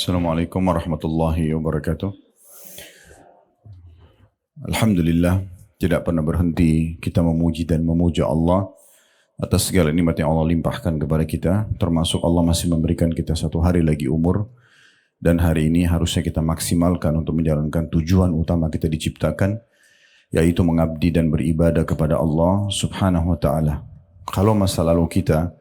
Assalamualaikum warahmatullahi wabarakatuh. Alhamdulillah, tidak pernah berhenti kita memuji dan memuja Allah atas segala nikmat yang Allah limpahkan kepada kita, termasuk Allah masih memberikan kita satu hari lagi umur, dan hari ini harusnya kita maksimalkan untuk menjalankan tujuan utama kita diciptakan, yaitu mengabdi dan beribadah kepada Allah subhanahu wa ta'ala. Kalau masa lalu kita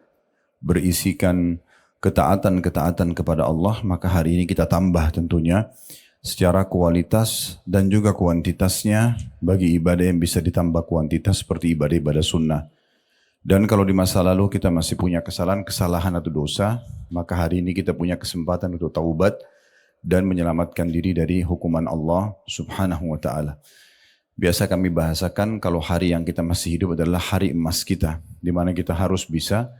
berisikan ketaatan-ketaatan kepada Allah, maka hari ini kita tambah tentunya secara kualitas dan juga kuantitasnya bagi ibadah yang bisa ditambah kuantitas seperti ibadah-ibadah sunnah. Dan kalau di masa lalu kita masih punya kesalahan atau dosa, maka hari ini kita punya kesempatan untuk taubat dan menyelamatkan diri dari hukuman Allah subhanahu wa ta'ala. Biasa kami bahasakan kalau hari yang kita masih hidup adalah hari emas kita, di mana kita harus bisa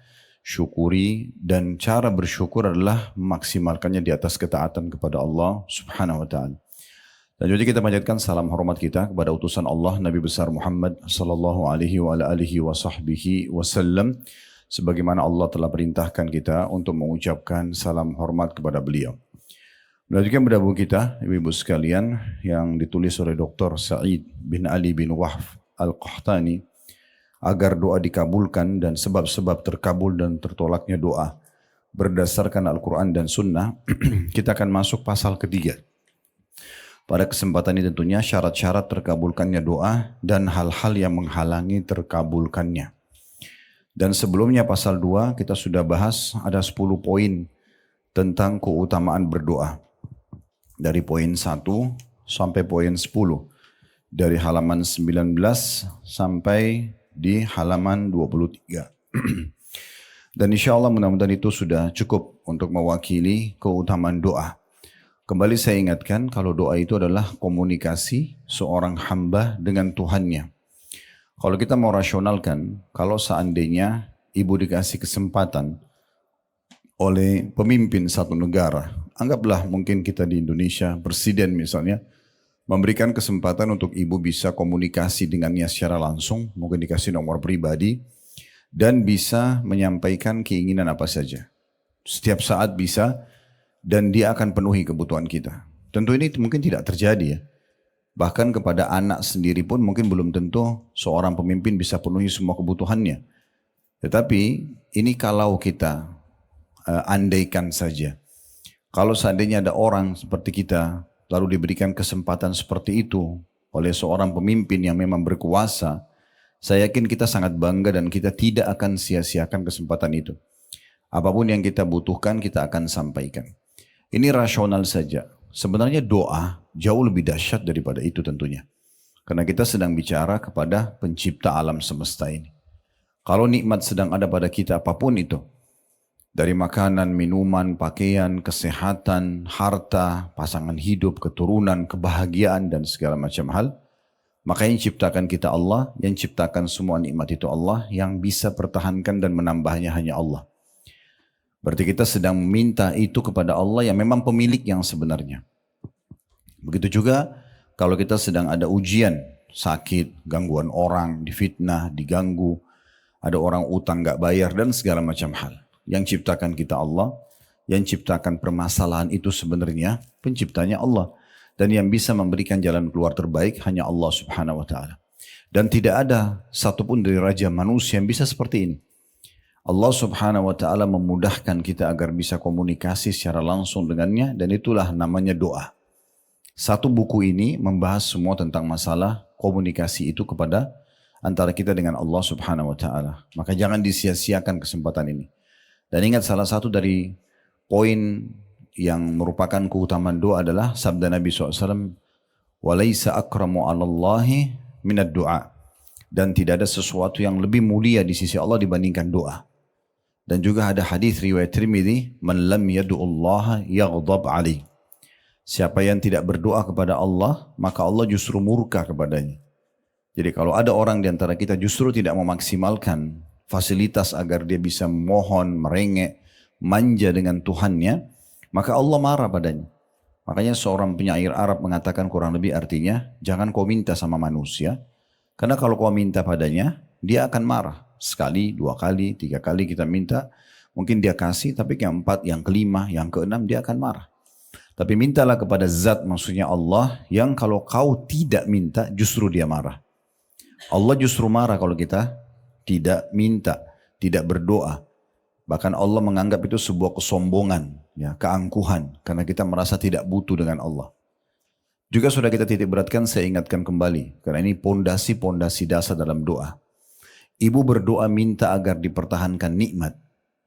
syukuri, dan cara bersyukur adalah memaksimalkannya di atas ketaatan kepada Allah subhanahu wa ta'ala. Dan juga kita panjatkan salam hormat kita kepada utusan Allah Nabi besar Muhammad sallallahu alaihi wa alihi wa sahbihi wasallam, sebagaimana Allah telah perintahkan kita untuk mengucapkan salam hormat kepada beliau. Melanjutkan pada buku kita, ibu-ibu sekalian, yang ditulis oleh Dr. Sa'id bin Ali bin Wahf Al-Qahtani, agar doa dikabulkan dan sebab-sebab terkabul dan tertolaknya doa berdasarkan Al-Quran dan Sunnah. Kita akan masuk pasal ketiga. Pada kesempatan ini tentunya syarat-syarat terkabulkannya doa dan hal-hal yang menghalangi terkabulkannya. Dan sebelumnya pasal 2 kita sudah bahas ada 10 poin tentang keutamaan berdoa. Dari poin 1 sampai poin 10. Dari halaman 19 sampai di halaman 23. Dan insya Allah mudah-mudahan itu sudah cukup untuk mewakili keutamaan doa. Kembali saya ingatkan kalau doa itu adalah komunikasi seorang hamba dengan Tuhannya. Kalau kita mau rasionalkan, kalau seandainya ibu dikasih kesempatan oleh pemimpin satu negara, anggaplah mungkin kita di Indonesia, presiden misalnya, memberikan kesempatan untuk ibu bisa komunikasi dengannya secara langsung, mungkin dikasih nomor pribadi, dan bisa menyampaikan keinginan apa saja. Setiap saat bisa, dan dia akan penuhi kebutuhan kita. Tentu ini mungkin tidak terjadi ya. Bahkan kepada anak sendiri pun mungkin belum tentu seorang pemimpin bisa penuhi semua kebutuhannya. Tetapi ini kalau kita andaikan saja. Kalau seandainya ada orang seperti kita, lalu diberikan kesempatan seperti itu oleh seorang pemimpin yang memang berkuasa, saya yakin kita sangat bangga dan kita tidak akan sia-siakan kesempatan itu. Apapun yang kita butuhkan kita akan sampaikan. Ini rasional saja. Sebenarnya doa jauh lebih dahsyat daripada itu tentunya. Karena kita sedang bicara kepada pencipta alam semesta ini. Kalau nikmat sedang ada pada kita apapun itu, dari makanan, minuman, pakaian, kesehatan, harta, pasangan hidup, keturunan, kebahagiaan, dan segala macam hal. Maka yang ciptakan kita Allah, yang ciptakan semua nikmat itu Allah, yang bisa pertahankan dan menambahnya hanya Allah. Berarti kita sedang meminta itu kepada Allah yang memang pemilik yang sebenarnya. Begitu juga kalau kita sedang ada ujian, sakit, gangguan orang, difitnah, diganggu, ada orang utang gak bayar, dan segala macam hal. Yang ciptakan kita Allah, yang ciptakan permasalahan itu sebenarnya penciptanya Allah. Dan yang bisa memberikan jalan keluar terbaik hanya Allah subhanahu wa ta'ala. Dan tidak ada satupun dari raja manusia yang bisa seperti ini. Allah subhanahu wa ta'ala memudahkan kita agar bisa komunikasi secara langsung dengannya, dan itulah namanya doa. Satu buku ini membahas semua tentang masalah komunikasi itu kepada antara kita dengan Allah subhanahu wa ta'ala. Maka jangan disia-siakan kesempatan ini. Dan ingat salah satu dari poin yang merupakan keutamaan doa adalah sabda Nabi SAW, وَلَيْسَ أَكْرَمُ عَلَى اللَّهِ مِنَ الدُّعَى. Dan tidak ada sesuatu yang lebih mulia di sisi Allah dibandingkan doa. Dan juga ada hadis riwayat Tirmidzi, "Man lam yad'ullaha yaghdab 'alaihi." Siapa yang tidak berdoa kepada Allah, maka Allah justru murka kepadanya. Jadi kalau ada orang di antara kita justru tidak memaksimalkan fasilitas agar dia bisa mohon, merengek, manja dengan Tuhannya, maka Allah marah padanya. Makanya seorang penyair Arab mengatakan kurang lebih artinya, jangan kau minta sama manusia, karena kalau kau minta padanya, dia akan marah. Sekali, 2 kali, 3 kali kita minta, mungkin dia kasih, tapi yang 4, yang kelima, yang keenam dia akan marah. Tapi mintalah kepada zat, maksudnya Allah, yang kalau kau tidak minta justru dia marah. Allah justru marah kalau kita tidak minta, tidak berdoa. Bahkan Allah menganggap itu sebuah kesombongan, ya, keangkuhan, karena kita merasa tidak butuh dengan Allah. Juga sudah kita titik beratkan, saya ingatkan kembali, karena ini pondasi-pondasi dasar dalam doa. Ibu berdoa minta agar dipertahankan nikmat,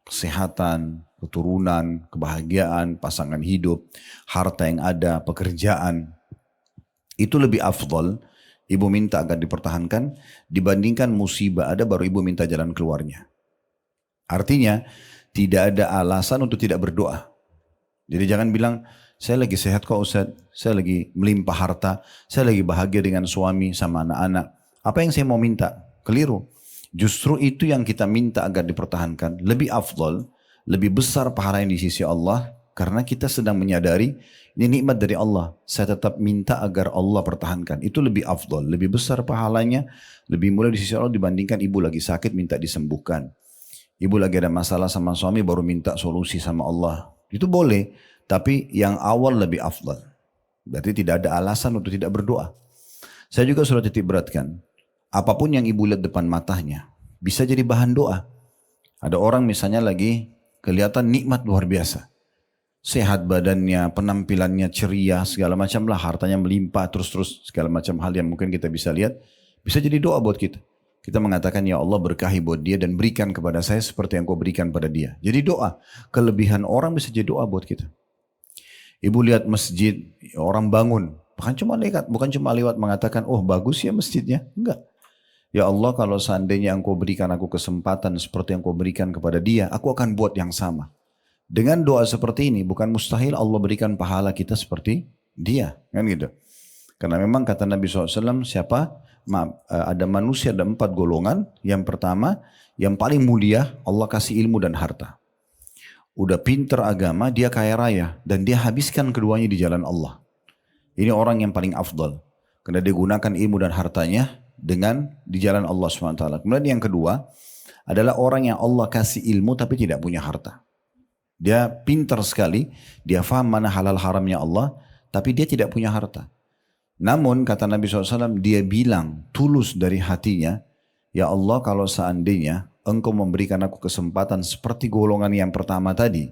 kesehatan, keturunan, kebahagiaan, pasangan hidup, harta yang ada, pekerjaan. Itu lebih afdal, ibu minta agar dipertahankan, dibandingkan musibah ada baru ibu minta jalan keluarnya. Artinya, tidak ada alasan untuk tidak berdoa. Jadi jangan bilang, saya lagi sehat kok Ustaz, saya lagi melimpah harta, saya lagi bahagia dengan suami sama anak-anak. Apa yang saya mau minta? Keliru. Justru itu yang kita minta agar dipertahankan. Lebih afdal, lebih besar pahala yang di sisi Allah. Karena kita sedang menyadari, ini nikmat dari Allah. Saya tetap minta agar Allah pertahankan. Itu lebih afdal, lebih besar pahalanya, lebih mulia di sisi Allah dibandingkan ibu lagi sakit minta disembuhkan. Ibu lagi ada masalah sama suami baru minta solusi sama Allah. Itu boleh, tapi yang awal lebih afdal. Berarti tidak ada alasan untuk tidak berdoa. Saya juga sudah titik beratkan, apapun yang ibu lihat depan matanya, bisa jadi bahan doa. Ada orang misalnya lagi kelihatan nikmat luar biasa. Sehat badannya, penampilannya ceria, segala macam lah, hartanya melimpah, terus segala macam hal yang mungkin kita bisa lihat. Bisa jadi doa buat kita. Kita mengatakan, ya Allah berkahi buat dia dan berikan kepada saya seperti yang kau berikan pada dia. Jadi doa, kelebihan orang bisa jadi doa buat kita. Ibu lihat masjid, orang bangun. Bukan cuma lewat mengatakan, oh bagus ya masjidnya. Enggak. Ya Allah, kalau seandainya engkau berikan aku kesempatan seperti yang kau berikan kepada dia, aku akan buat yang sama. Dengan doa seperti ini, bukan mustahil Allah berikan pahala kita seperti dia. Kan gitu. Karena memang kata Nabi SAW, ada manusia, ada 4 golongan. Yang pertama, yang paling mulia, Allah kasih ilmu dan harta. Udah pinter agama, dia kaya raya. Dan dia habiskan keduanya di jalan Allah. Ini orang yang paling afdal. Karena dia gunakan ilmu dan hartanya dengan di jalan Allah SWT. Kemudian yang kedua adalah orang yang Allah kasih ilmu tapi tidak punya harta. Dia pintar sekali, dia faham mana halal haramnya Allah, tapi dia tidak punya harta. Namun kata Nabi SAW, dia bilang tulus dari hatinya, ya Allah kalau seandainya engkau memberikan aku kesempatan seperti golongan yang pertama tadi.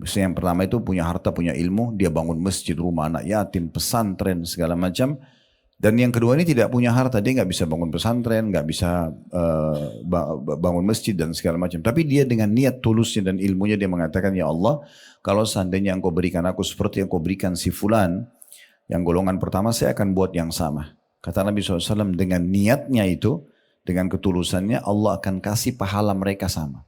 Misalnya yang pertama itu punya harta, punya ilmu, dia bangun masjid, rumah anak yatim, pesantren, segala macam. Dan yang kedua ini tidak punya harta, dia nggak bisa bangun pesantren, nggak bisa bangun masjid dan segala macam. Tapi dia dengan niat tulusnya dan ilmunya dia mengatakan, ya Allah, kalau seandainya engkau berikan aku seperti yang kau berikan si fulan, yang golongan pertama saya akan buat yang sama. Kata Nabi SAW, dengan niatnya itu, dengan ketulusannya, Allah akan kasih pahala mereka sama.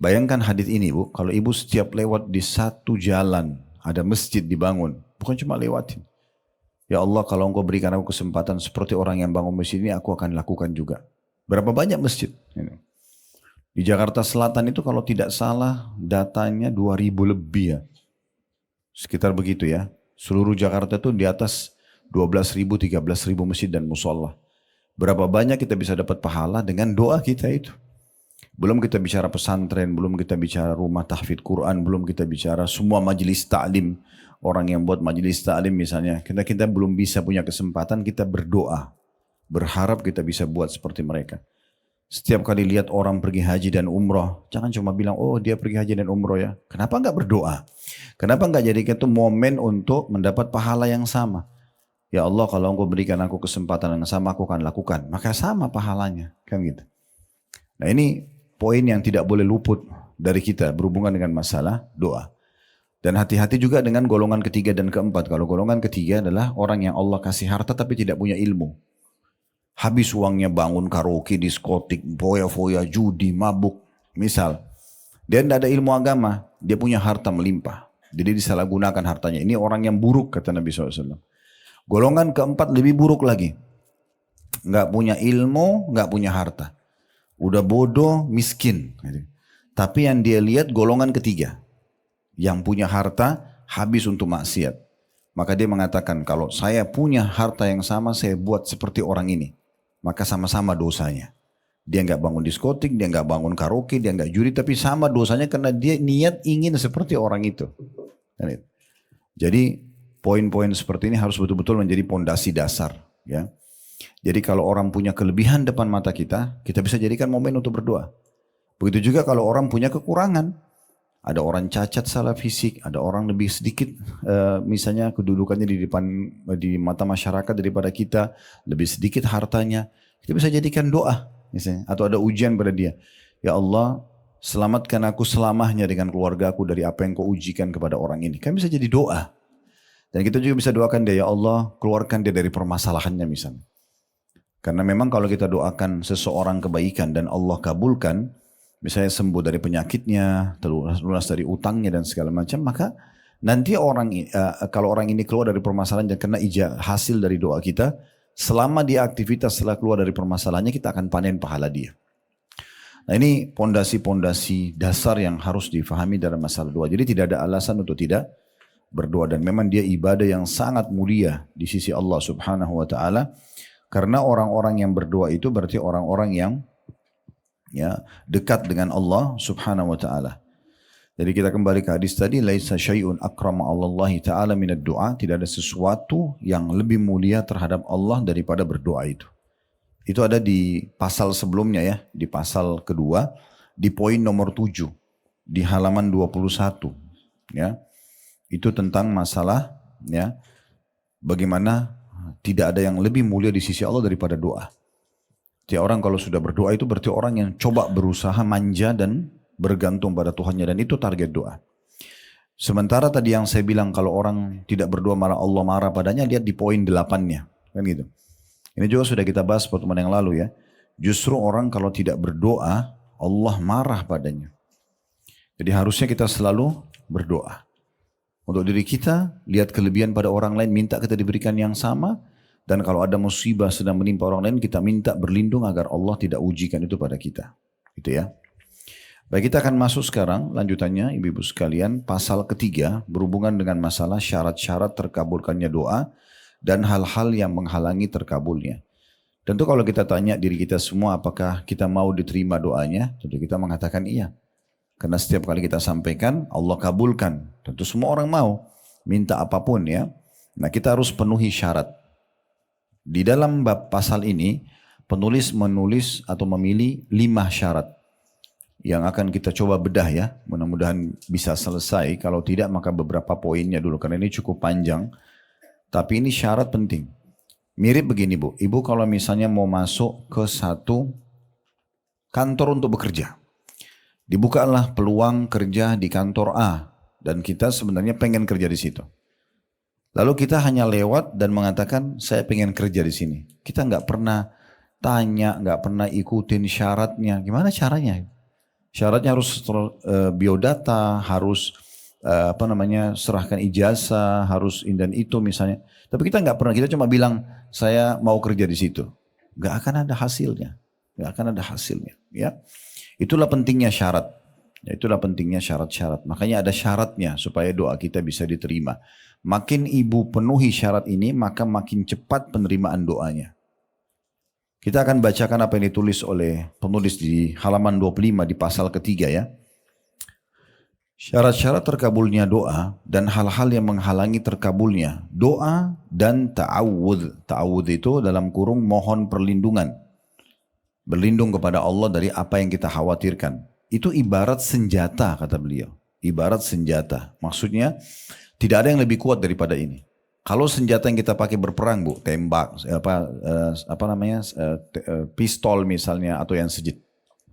Bayangkan hadis ini Bu, kalau ibu setiap lewat di satu jalan, ada masjid dibangun, bukan cuma lewatin. Ya Allah, kalau engkau berikan aku kesempatan seperti orang yang bangun masjid ini, aku akan lakukan juga. Berapa banyak masjid? Di Jakarta Selatan itu kalau tidak salah datanya 2000 lebih ya. Sekitar begitu ya. Seluruh Jakarta itu di atas 12.000, 13.000 masjid dan musola. Berapa banyak kita bisa dapat pahala dengan doa kita itu. Belum kita bicara pesantren, belum kita bicara rumah tahfidz Quran, belum kita bicara semua majelis ta'lim. Orang yang buat majelis ta'lim misalnya, kita belum bisa punya kesempatan, kita berdoa. Berharap kita bisa buat seperti mereka. Setiap kali lihat orang pergi haji dan umroh, jangan cuma bilang, oh dia pergi haji dan umroh ya. Kenapa enggak berdoa? Kenapa enggak jadikan itu momen untuk mendapat pahala yang sama? Ya Allah, kalau engkau berikan aku kesempatan yang sama, aku akan lakukan. Maka sama pahalanya. Kan gitu. Nah ini poin yang tidak boleh luput dari kita berhubungan dengan masalah doa. Dan hati-hati juga dengan golongan ketiga dan keempat. Kalau golongan ketiga adalah orang yang Allah kasih harta tapi tidak punya ilmu. Habis uangnya bangun karaoke, diskotik, foya-foya, judi, mabuk. Misal, dia tidak ada ilmu agama, dia punya harta melimpah. Jadi disalahgunakan hartanya. Ini orang yang buruk kata Nabi SAW. Golongan keempat lebih buruk lagi. Nggak punya ilmu, nggak punya harta. Udah bodoh, miskin. Tapi yang dia lihat golongan ketiga. Yang punya harta, habis untuk maksiat. Maka dia mengatakan, kalau saya punya harta yang sama, saya buat seperti orang ini. Maka sama-sama dosanya. Dia nggak bangun diskotik, dia nggak bangun karaoke, dia nggak judi, tapi sama dosanya karena dia niat ingin seperti orang itu. Kan itu. Jadi poin-poin seperti ini harus betul-betul menjadi pondasi dasar. Ya. Jadi kalau orang punya kelebihan depan mata kita bisa jadikan momen untuk berdoa. Begitu juga kalau orang punya kekurangan. Ada orang cacat salah fisik, ada orang lebih sedikit misalnya kedudukannya di mata masyarakat daripada kita, lebih sedikit hartanya. Kita bisa jadikan doa misalnya, atau ada ujian pada dia. Ya Allah, selamatkan aku selamanya dengan keluarga aku dari apa yang kau ujikan kepada orang ini. Kan bisa jadi doa. Dan kita juga bisa doakan dia, ya Allah, keluarkan dia dari permasalahannya misalnya. Karena memang kalau kita doakan seseorang kebaikan dan Allah kabulkan, misalnya sembuh dari penyakitnya, lunas dari utangnya dan segala macam, maka nanti kalau orang ini keluar dari permasalahan dan kena hasil dari doa kita, selama dia aktivitas setelah keluar dari permasalahannya, kita akan panen pahala dia. Nah ini pondasi-pondasi dasar yang harus difahami dalam masalah doa. Jadi tidak ada alasan untuk tidak berdoa, dan memang dia ibadah yang sangat mulia di sisi Allah Subhanahu wa taala. Karena orang-orang yang berdoa itu berarti orang-orang yang dekat dengan Allah Subhanahu wa taala. Jadi kita kembali ke hadis tadi, laisa syai'un akrama 'alallahi ta'ala minad du'a, tidak ada sesuatu yang lebih mulia terhadap Allah daripada berdoa itu. Itu ada di pasal sebelumnya ya, di pasal kedua, di poin nomor 7, di halaman 21 ya. Itu tentang masalah ya, bagaimana tidak ada yang lebih mulia di sisi Allah daripada doa. Jadi orang kalau sudah berdoa itu berarti orang yang coba berusaha manja dan bergantung pada Tuhannya, dan itu target doa. Sementara tadi yang saya bilang kalau orang tidak berdoa malah Allah marah padanya, lihat di poin 8-nya. Kan gitu. Ini juga sudah kita bahas pertemuan yang lalu ya. Justru orang kalau tidak berdoa Allah marah padanya. Jadi harusnya kita selalu berdoa. Untuk diri kita, lihat kelebihan pada orang lain, minta kita diberikan yang sama. Dan kalau ada musibah sedang menimpa orang lain, kita minta berlindung agar Allah tidak ujikan itu pada kita. Gitu ya. Baik, kita akan masuk sekarang lanjutannya ibu-ibu sekalian. Pasal ketiga berhubungan dengan masalah syarat-syarat terkabulkannya doa dan hal-hal yang menghalangi terkabulnya. Tentu kalau kita tanya diri kita semua apakah kita mau diterima doanya, tentu kita mengatakan iya. Karena setiap kali kita sampaikan, Allah kabulkan. Tentu semua orang mau minta apapun ya. Nah kita harus penuhi syarat. Di dalam bab pasal ini, penulis menulis atau memilih 5 syarat. Yang akan kita coba bedah ya. Mudah-mudahan bisa selesai. Kalau tidak maka beberapa poinnya dulu. Karena ini cukup panjang. Tapi ini syarat penting. Mirip begini Bu. Ibu kalau misalnya mau masuk ke satu kantor untuk bekerja. Dibukalah peluang kerja di kantor A dan kita sebenarnya pengen kerja di situ. Lalu kita hanya lewat dan mengatakan saya pengen kerja di sini. Kita nggak pernah tanya, nggak pernah ikutin syaratnya. Gimana caranya? Syaratnya harus biodata, harus serahkan ijazah, harus dan itu misalnya. Tapi kita nggak pernah. Kita cuma bilang saya mau kerja di situ. Nggak akan ada hasilnya. Nggak akan ada hasilnya. Ya. Itulah pentingnya syarat. Itulah pentingnya syarat-syarat. Makanya ada syaratnya supaya doa kita bisa diterima. Makin ibu penuhi syarat ini, maka makin cepat penerimaan doanya. Kita akan bacakan apa yang ditulis oleh penulis di halaman 25 di pasal ketiga ya. Syarat-syarat terkabulnya doa dan hal-hal yang menghalangi terkabulnya doa dan ta'awudz. Ta'awudz itu dalam kurung mohon perlindungan. Berlindung kepada Allah dari apa yang kita khawatirkan. Itu ibarat senjata kata beliau. Ibarat senjata. Maksudnya tidak ada yang lebih kuat daripada ini. Kalau senjata yang kita pakai berperang Bu, tembak, pistol misalnya atau yang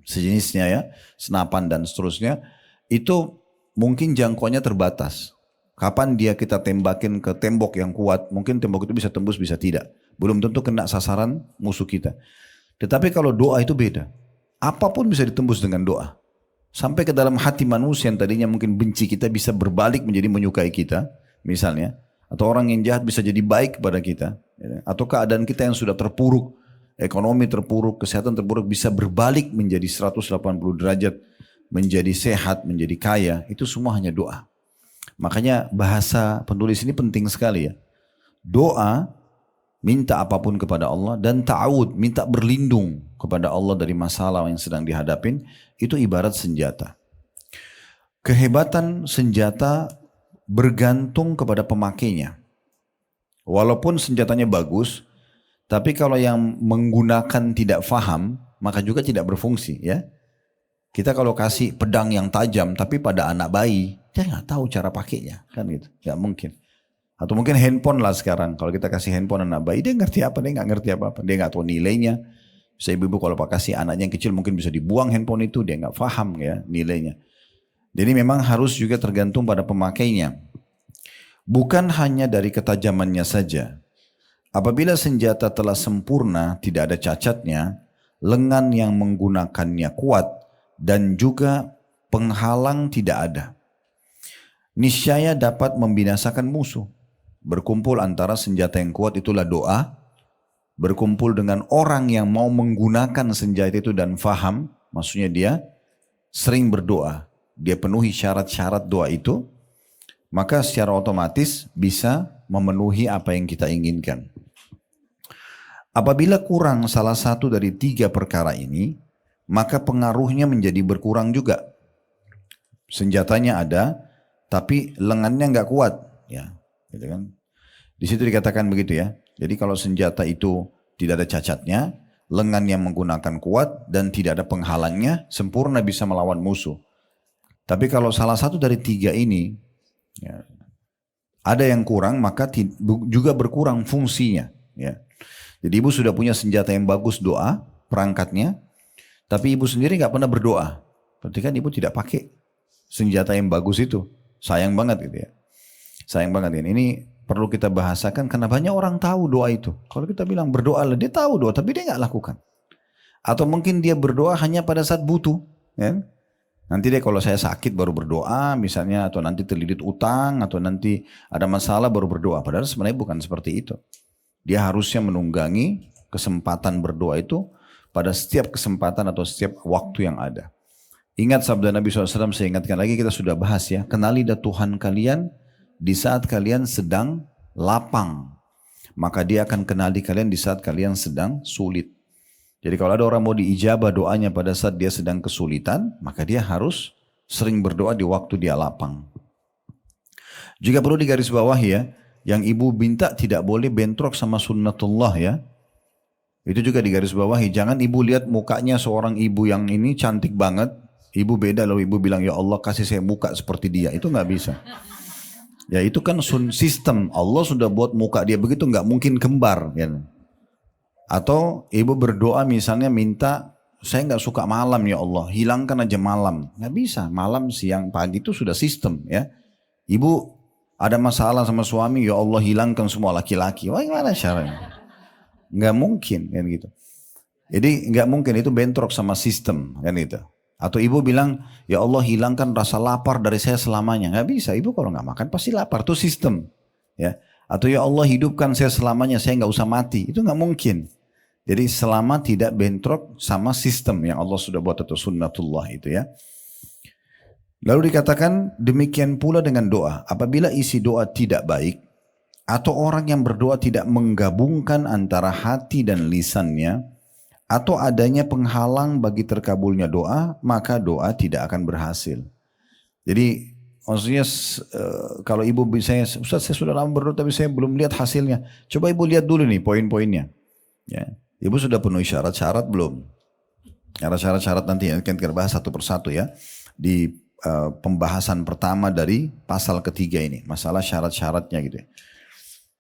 sejenisnya ya, senapan dan seterusnya, itu mungkin jangkauannya terbatas. Kapan dia kita tembakin ke tembok yang kuat, mungkin tembok itu bisa tembus bisa tidak. Belum tentu kena sasaran musuh kita. Tetapi kalau doa itu beda. Apapun bisa ditembus dengan doa. Sampai ke dalam hati manusia yang tadinya mungkin benci kita bisa berbalik menjadi menyukai kita. Misalnya. Atau orang yang jahat bisa jadi baik kepada kita. Atau keadaan kita yang sudah terpuruk. Ekonomi terpuruk, kesehatan terpuruk bisa berbalik menjadi 180 derajat. Menjadi sehat, menjadi kaya. Itu semua hanya doa. Makanya bahasa penulis ini penting sekali ya. Doa minta apapun kepada Allah dan ta'awud, minta berlindung kepada Allah dari masalah yang sedang dihadapin, itu ibarat senjata. Kehebatan senjata bergantung kepada pemakainya. Walaupun senjatanya bagus, tapi kalau yang menggunakan tidak faham, maka juga tidak berfungsi ya. Kita kalau kasih pedang yang tajam, tapi pada anak bayi, dia nggak tahu cara pakainya, kan gitu, nggak mungkin. Atau mungkin handphone lah sekarang, kalau kita kasih handphone anak bayi, dia ngerti apa? Dia nggak ngerti apa-apa, dia nggak tahu nilainya. Bisa ibu-ibu kalau kasih anaknya yang kecil mungkin bisa dibuang handphone itu, dia nggak paham ya nilainya. Jadi memang harus juga tergantung pada pemakainya. Bukan hanya dari ketajamannya saja. Apabila senjata telah sempurna, tidak ada cacatnya, lengan yang menggunakannya kuat, dan juga penghalang tidak ada, niscaya dapat membinasakan musuh. Berkumpul antara senjata yang kuat itulah doa, berkumpul dengan orang yang mau menggunakan senjata itu dan faham, maksudnya dia sering berdoa, dia penuhi syarat-syarat doa itu, maka secara otomatis bisa memenuhi apa yang kita inginkan. Apabila kurang salah satu dari 3 perkara ini, maka pengaruhnya menjadi berkurang juga. Senjatanya ada, tapi lengannya nggak kuat, ya, gitu kan? Di situ dikatakan begitu ya. Jadi kalau senjata itu tidak ada cacatnya, lengan yang menggunakan kuat dan tidak ada penghalangnya, sempurna bisa melawan musuh. Tapi kalau salah satu dari 3 ini ya, ada yang kurang, maka juga berkurang fungsinya. Ya. Jadi ibu sudah punya senjata yang bagus doa, perangkatnya, tapi ibu sendiri nggak pernah berdoa. Berarti kan ibu tidak pakai senjata yang bagus itu. Sayang banget gitu ya. Sayang banget ini. Ini perlu kita bahasakan karena banyak orang tahu doa itu. Kalau kita bilang berdoa, dia tahu doa, tapi dia nggak lakukan. Atau mungkin dia berdoa hanya pada saat butuh. Ya. Nanti deh kalau saya sakit baru berdoa misalnya, atau nanti terlilit utang, atau nanti ada masalah baru berdoa. Padahal sebenarnya bukan seperti itu. Dia harusnya menunggangi kesempatan berdoa itu pada setiap kesempatan atau setiap waktu yang ada. Ingat sabda Nabi SAW, saya ingatkan lagi, kita sudah bahas ya. Kenali dah Tuhan kalian di saat kalian sedang lapang. Maka dia akan kenali kalian di saat kalian sedang sulit. Jadi kalau ada orang mau diijabah doanya pada saat dia sedang kesulitan, maka dia harus sering berdoa di waktu dia lapang. Juga perlu digarisbawahi ya, yang ibu minta tidak boleh bentrok sama sunnatullah ya. Itu juga digarisbawahi. Jangan ibu lihat mukanya seorang ibu yang ini cantik banget, ibu beda lalu ibu bilang ya Allah kasih saya muka seperti dia. Itu nggak bisa. Ya itu kan sistem Allah sudah buat muka dia begitu, nggak mungkin kembar. Ya. Atau ibu berdoa misalnya minta saya nggak suka malam ya Allah, hilangkan aja malam. Nggak bisa, malam, siang, pagi itu sudah sistem ya. Ibu ada masalah sama suami, ya Allah hilangkan semua laki-laki. Wah gimana caranya? Nggak mungkin kan gitu. Jadi nggak mungkin, itu bentrok sama sistem kan gitu. Atau ibu bilang, ya Allah hilangkan rasa lapar dari saya selamanya. Nggak bisa, ibu kalau nggak makan pasti lapar, itu sistem. Ya. Atau ya Allah hidupkan saya selamanya, saya nggak usah mati. Itu nggak mungkin. Jadi selama tidak bentrok sama sistem yang Allah sudah buat atau sunnatullah itu ya. Lalu dikatakan demikian pula dengan doa. Apabila isi doa tidak baik atau orang yang berdoa tidak menggabungkan antara hati dan lisannya atau adanya penghalang bagi terkabulnya doa, maka doa tidak akan berhasil. Jadi maksudnya kalau ibu saya, Ustaz saya sudah lama berdoa tapi saya belum lihat hasilnya. Coba ibu lihat dulu nih poin-poinnya. Ya. Ibu sudah penuhi syarat-syarat belum? Syarat-syarat nanti akan kita bahas satu persatu ya. Di pembahasan pertama dari pasal ketiga ini, masalah syarat-syaratnya gitu ya.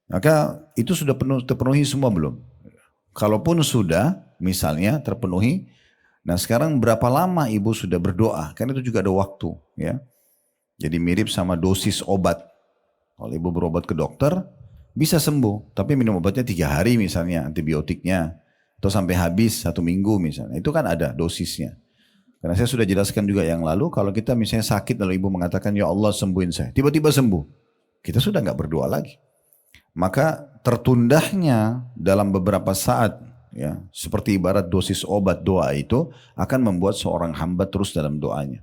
Maka itu sudah terpenuhi semua belum? Kalaupun sudah misalnya terpenuhi, nah sekarang berapa lama ibu sudah berdoa? Kan itu juga ada waktu ya. Jadi mirip sama dosis obat. Kalau ibu berobat ke dokter bisa sembuh, tapi minum obatnya 3 hari misalnya antibiotiknya, atau sampai habis 1 minggu misalnya, itu kan ada dosisnya. Karena saya sudah jelaskan juga yang lalu, kalau kita misalnya sakit lalu ibu mengatakan, ya Allah sembuhin saya. Tiba-tiba sembuh. Kita sudah nggak berdoa lagi. Maka tertundahnya dalam beberapa saat, ya, seperti ibarat dosis obat doa itu, akan membuat seorang hamba terus dalam doanya.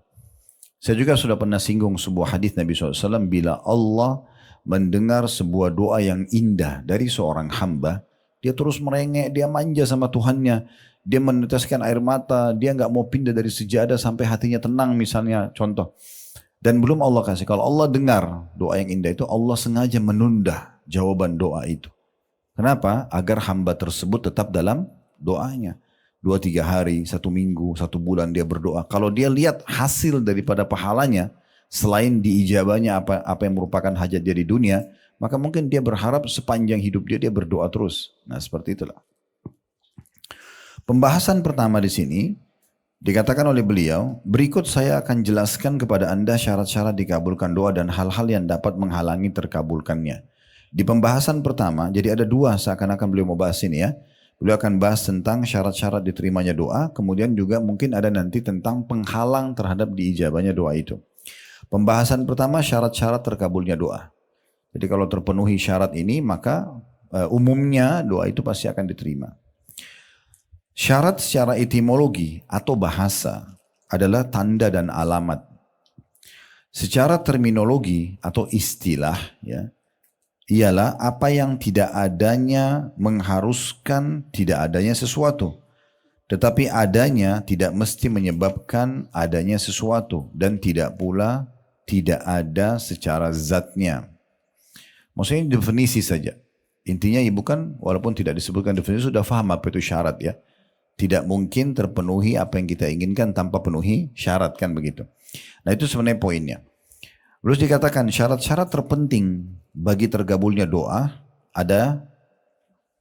Saya juga sudah pernah singgung sebuah hadis Nabi SAW, bila Allah mendengar sebuah doa yang indah dari seorang hamba, dia terus merengek, dia manja sama Tuhannya. Dia meneteskan air mata, dia nggak mau pindah dari sejadah sampai hatinya tenang misalnya, contoh. Dan belum Allah kasih. Kalau Allah dengar doa yang indah itu, Allah sengaja menunda jawaban doa itu. Kenapa? Agar hamba tersebut tetap dalam doanya. 2-3 hari, 1 minggu, 1 bulan dia berdoa. Kalau dia lihat hasil daripada pahalanya, selain diijabahnya apa yang merupakan hajat dia di dunia, maka mungkin dia berharap sepanjang hidup dia berdoa terus. Nah, seperti itulah. Pembahasan pertama di sini dikatakan oleh beliau, berikut saya akan jelaskan kepada Anda syarat-syarat dikabulkan doa dan hal-hal yang dapat menghalangi terkabulkannya. Di pembahasan pertama, jadi ada 2 seakan-akan beliau mau bahas ini ya. Beliau akan bahas tentang syarat-syarat diterimanya doa, kemudian juga mungkin ada nanti tentang penghalang terhadap diijabahnya doa itu. Pembahasan pertama, syarat-syarat terkabulnya doa. Jadi kalau terpenuhi syarat ini, maka umumnya doa itu pasti akan diterima. Syarat secara etimologi atau bahasa adalah tanda dan alamat. Secara terminologi atau istilah ya, ialah apa yang tidak adanya mengharuskan tidak adanya sesuatu. Tetapi adanya tidak mesti menyebabkan adanya sesuatu dan tidak pula tidak ada secara zatnya. Maksudnya definisi saja. Intinya ibu kan walaupun tidak disebutkan definisi sudah paham apa itu syarat ya. Tidak mungkin terpenuhi apa yang kita inginkan tanpa penuhi syarat kan begitu. Nah itu sebenarnya poinnya. Terus dikatakan syarat-syarat terpenting bagi tergabulnya doa ada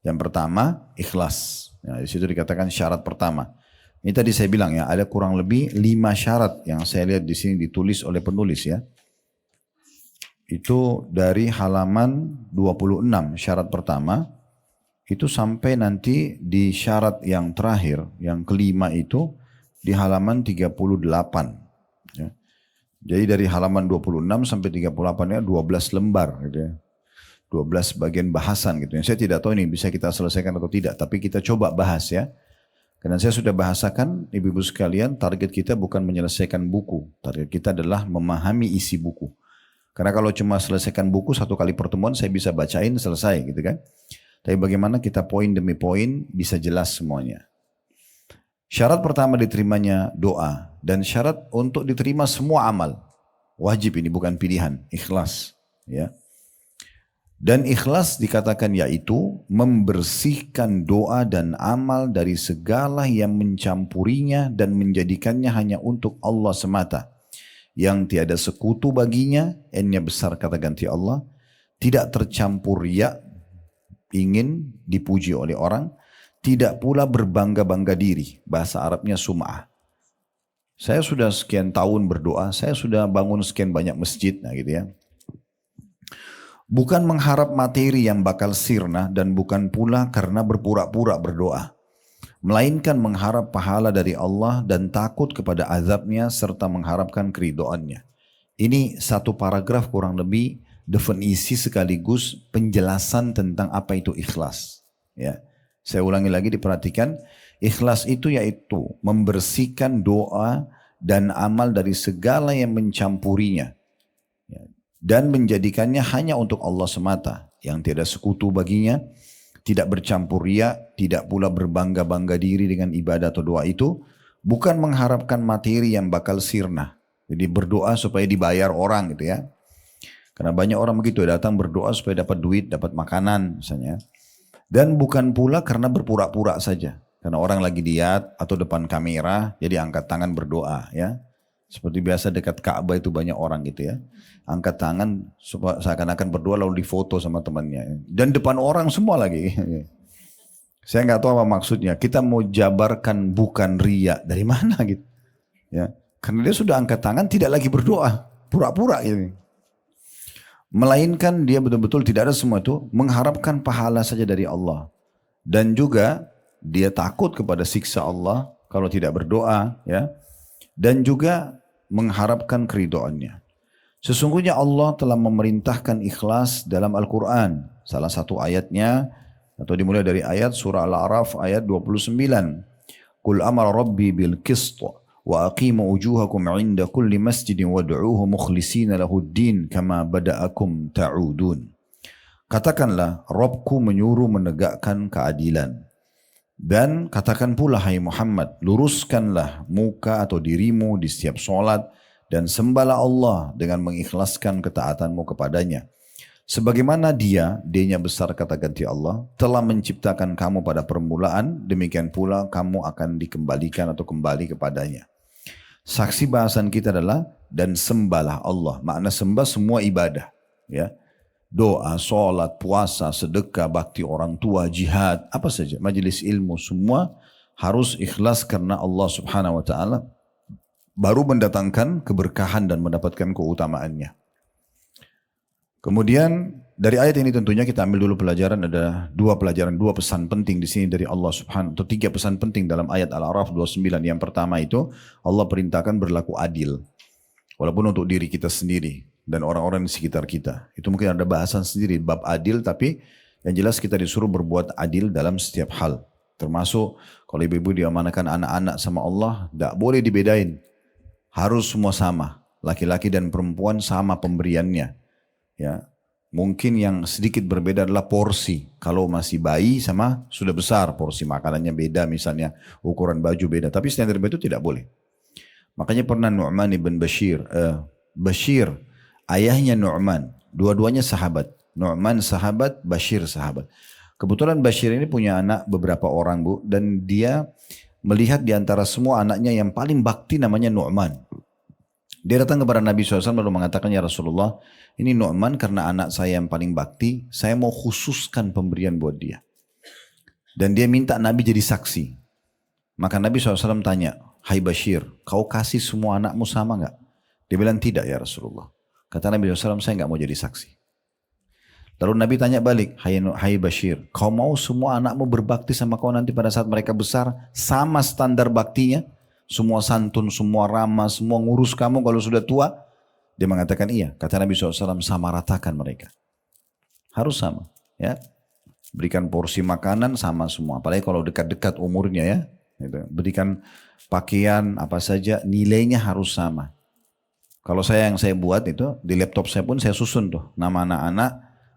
yang pertama ikhlas. Nah, di situ dikatakan syarat pertama. Ini tadi saya bilang ya ada kurang lebih 5 syarat yang saya lihat di sini ditulis oleh penulis ya. Itu dari halaman 26 syarat pertama. Itu sampai nanti di syarat yang terakhir, yang kelima itu di halaman 38. Ya. Jadi dari halaman 26 sampai 38 ya 12 lembar gitu ya. 12 bagian bahasan gitu ya. Saya tidak tahu ini bisa kita selesaikan atau tidak, tapi kita coba bahas ya. Karena saya sudah bahasakan ibu-ibu sekalian, target kita bukan menyelesaikan buku. Target kita adalah memahami isi buku. Karena kalau cuma selesaikan buku 1 kali pertemuan saya bisa bacain selesai gitu kan. Tapi bagaimana kita poin demi poin bisa jelas semuanya. Syarat pertama diterimanya doa. Dan syarat untuk diterima semua amal. Wajib ini bukan pilihan. Ikhlas. Ya. Dan ikhlas dikatakan yaitu membersihkan doa dan amal dari segala yang mencampurinya dan menjadikannya hanya untuk Allah semata. Yang tiada sekutu baginya. N-nya besar kata ganti Allah. Tidak tercampur riya. Ingin dipuji oleh orang, tidak pula berbangga-bangga diri. Bahasa Arabnya sum'ah. Saya sudah sekian tahun berdoa, saya sudah bangun sekian banyak masjid, nah gitu ya. Bukan mengharap materi yang bakal sirna dan bukan pula karena berpura-pura berdoa. Melainkan mengharap pahala dari Allah dan takut kepada azabnya serta mengharapkan keridhoannya. Ini 1 paragraf kurang lebih definisi sekaligus penjelasan tentang apa itu ikhlas. Ya, saya ulangi lagi diperhatikan. Ikhlas itu yaitu membersihkan doa dan amal dari segala yang mencampurinya. Ya, dan menjadikannya hanya untuk Allah semata. Yang tiada sekutu baginya. Tidak bercampur riya. Tidak pula berbangga-bangga diri dengan ibadah atau doa itu. Bukan mengharapkan materi yang bakal sirna. Jadi berdoa supaya dibayar orang gitu ya. Karena banyak orang begitu datang berdoa supaya dapat duit, dapat makanan misalnya. Dan bukan pula karena berpura-pura saja. Karena orang lagi diat atau depan kamera, jadi angkat tangan berdoa ya. Seperti biasa dekat Ka'bah itu banyak orang gitu ya. Angkat tangan seakan-akan berdoa lalu difoto sama temannya. Dan depan orang semua lagi. Saya nggak tahu apa maksudnya. Kita mau jabarkan bukan riya. Dari mana gitu. Ya. Karena dia sudah angkat tangan tidak lagi berdoa. Pura-pura gitu. Melainkan dia betul-betul tidak ada semua itu mengharapkan pahala saja dari Allah. Dan juga dia takut kepada siksa Allah kalau tidak berdoa ya. Dan juga mengharapkan keridhoannya. Sesungguhnya Allah telah memerintahkan ikhlas dalam Al-Quran. Salah satu ayatnya atau dimulai dari ayat surah Al-A'raf ayat 29. Qul amara rabbi bil qist wa aqimu wujuhakum 'inda kulli masjidin wad'uuhu mukhlishina lahuddin kama bada'akum ta'udun. Katakanlah, Rabbku menyuruh menegakkan keadilan. Dan katakan pula hai Muhammad, luruskanlah muka atau dirimu di setiap solat dan sembahlah Allah dengan mengikhlaskan ketaatanmu kepadanya. Sebagaimana dia-nya besar kata ganti Allah, telah menciptakan kamu pada permulaan, demikian pula kamu akan dikembalikan atau kembali kepadanya. Saksi bahasan kita adalah dan sembahlah Allah. Makna sembah semua ibadah. Ya, doa, sholat, puasa, sedekah, bakti orang tua, jihad, apa saja, majelis ilmu, semua harus ikhlas karena Allah Subhanahu Wa Taala. Baru mendatangkan keberkahan dan mendapatkan keutamaannya. Kemudian dari ayat ini tentunya kita ambil dulu pelajaran, ada dua pesan penting di sini dari Allah Subhanahu, atau tiga pesan penting dalam ayat Al-A'raf 29. Yang pertama itu Allah perintahkan berlaku adil, walaupun untuk diri kita sendiri dan orang-orang di sekitar kita. Itu mungkin ada bahasan sendiri bab adil, tapi yang jelas kita disuruh berbuat adil dalam setiap hal. Termasuk kalau ibu-ibu diamanahkan anak-anak sama Allah, tidak boleh dibedain, harus semua sama, laki-laki dan perempuan sama pemberiannya. Ya, mungkin yang sedikit berbeda adalah porsi. Kalau masih bayi sama sudah besar, porsi makanannya beda, misalnya ukuran baju beda. Tapi standar itu tidak boleh. Makanya pernah Nu'man ibn Bashir, ayahnya Nu'man, dua-duanya sahabat. Nu'man sahabat, Bashir sahabat. Kebetulan Bashir ini punya anak beberapa orang, Bu, dan dia melihat di antara semua anaknya yang paling bakti namanya Nu'man. Dia datang kepada Nabi SAW lalu mengatakan, ya Rasulullah, ini Nu'man karena anak saya yang paling bakti, saya mau khususkan pemberian buat dia. Dan dia minta Nabi jadi saksi. Maka Nabi SAW tanya, hai Bashir, kau kasih semua anakmu sama enggak? Dia bilang tidak ya Rasulullah. Kata Nabi SAW, saya enggak mau jadi saksi. Lalu Nabi tanya balik, hai Bashir, kau mau semua anakmu berbakti sama kau nanti pada saat mereka besar, sama standar baktinya? Semua santun, semua ramah, semua ngurus kamu kalau sudah tua? Dia mengatakan iya. Kata Nabi SAW, sama ratakan mereka. Harus sama. Ya, berikan porsi makanan sama semua. Apalagi kalau dekat-dekat umurnya ya. Berikan pakaian apa saja, nilainya harus sama. Kalau yang saya buat itu, di laptop saya pun saya susun tuh. Nama anak-anak,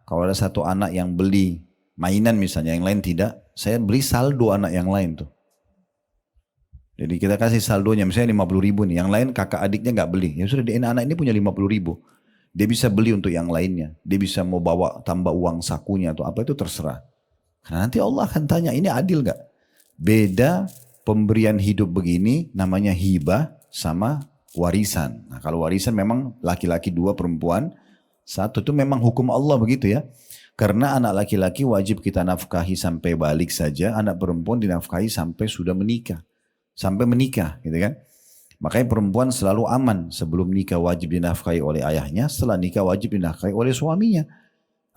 kalau ada satu anak yang beli mainan misalnya, yang lain tidak, saya beli saldo anak yang lain tuh. Jadi kita kasih saldonya misalnya 50 ribu nih, yang lain kakak adiknya nggak beli. Ya sudah, anak ini punya 50 ribu. Dia bisa beli untuk yang lainnya. Dia bisa mau bawa tambah uang sakunya atau apa, itu terserah. Karena nanti Allah akan tanya, ini adil nggak? Beda pemberian hidup begini namanya hibah sama warisan. Nah kalau warisan memang laki-laki 2, perempuan 1, itu memang hukum Allah begitu ya. Karena anak laki-laki wajib kita nafkahi sampai balik saja, anak perempuan dinafkahi sampai sudah menikah. Sampai menikah gitu kan. Makanya perempuan selalu aman, sebelum nikah wajib dinafkahi oleh ayahnya, setelah nikah wajib dinafkahi oleh suaminya.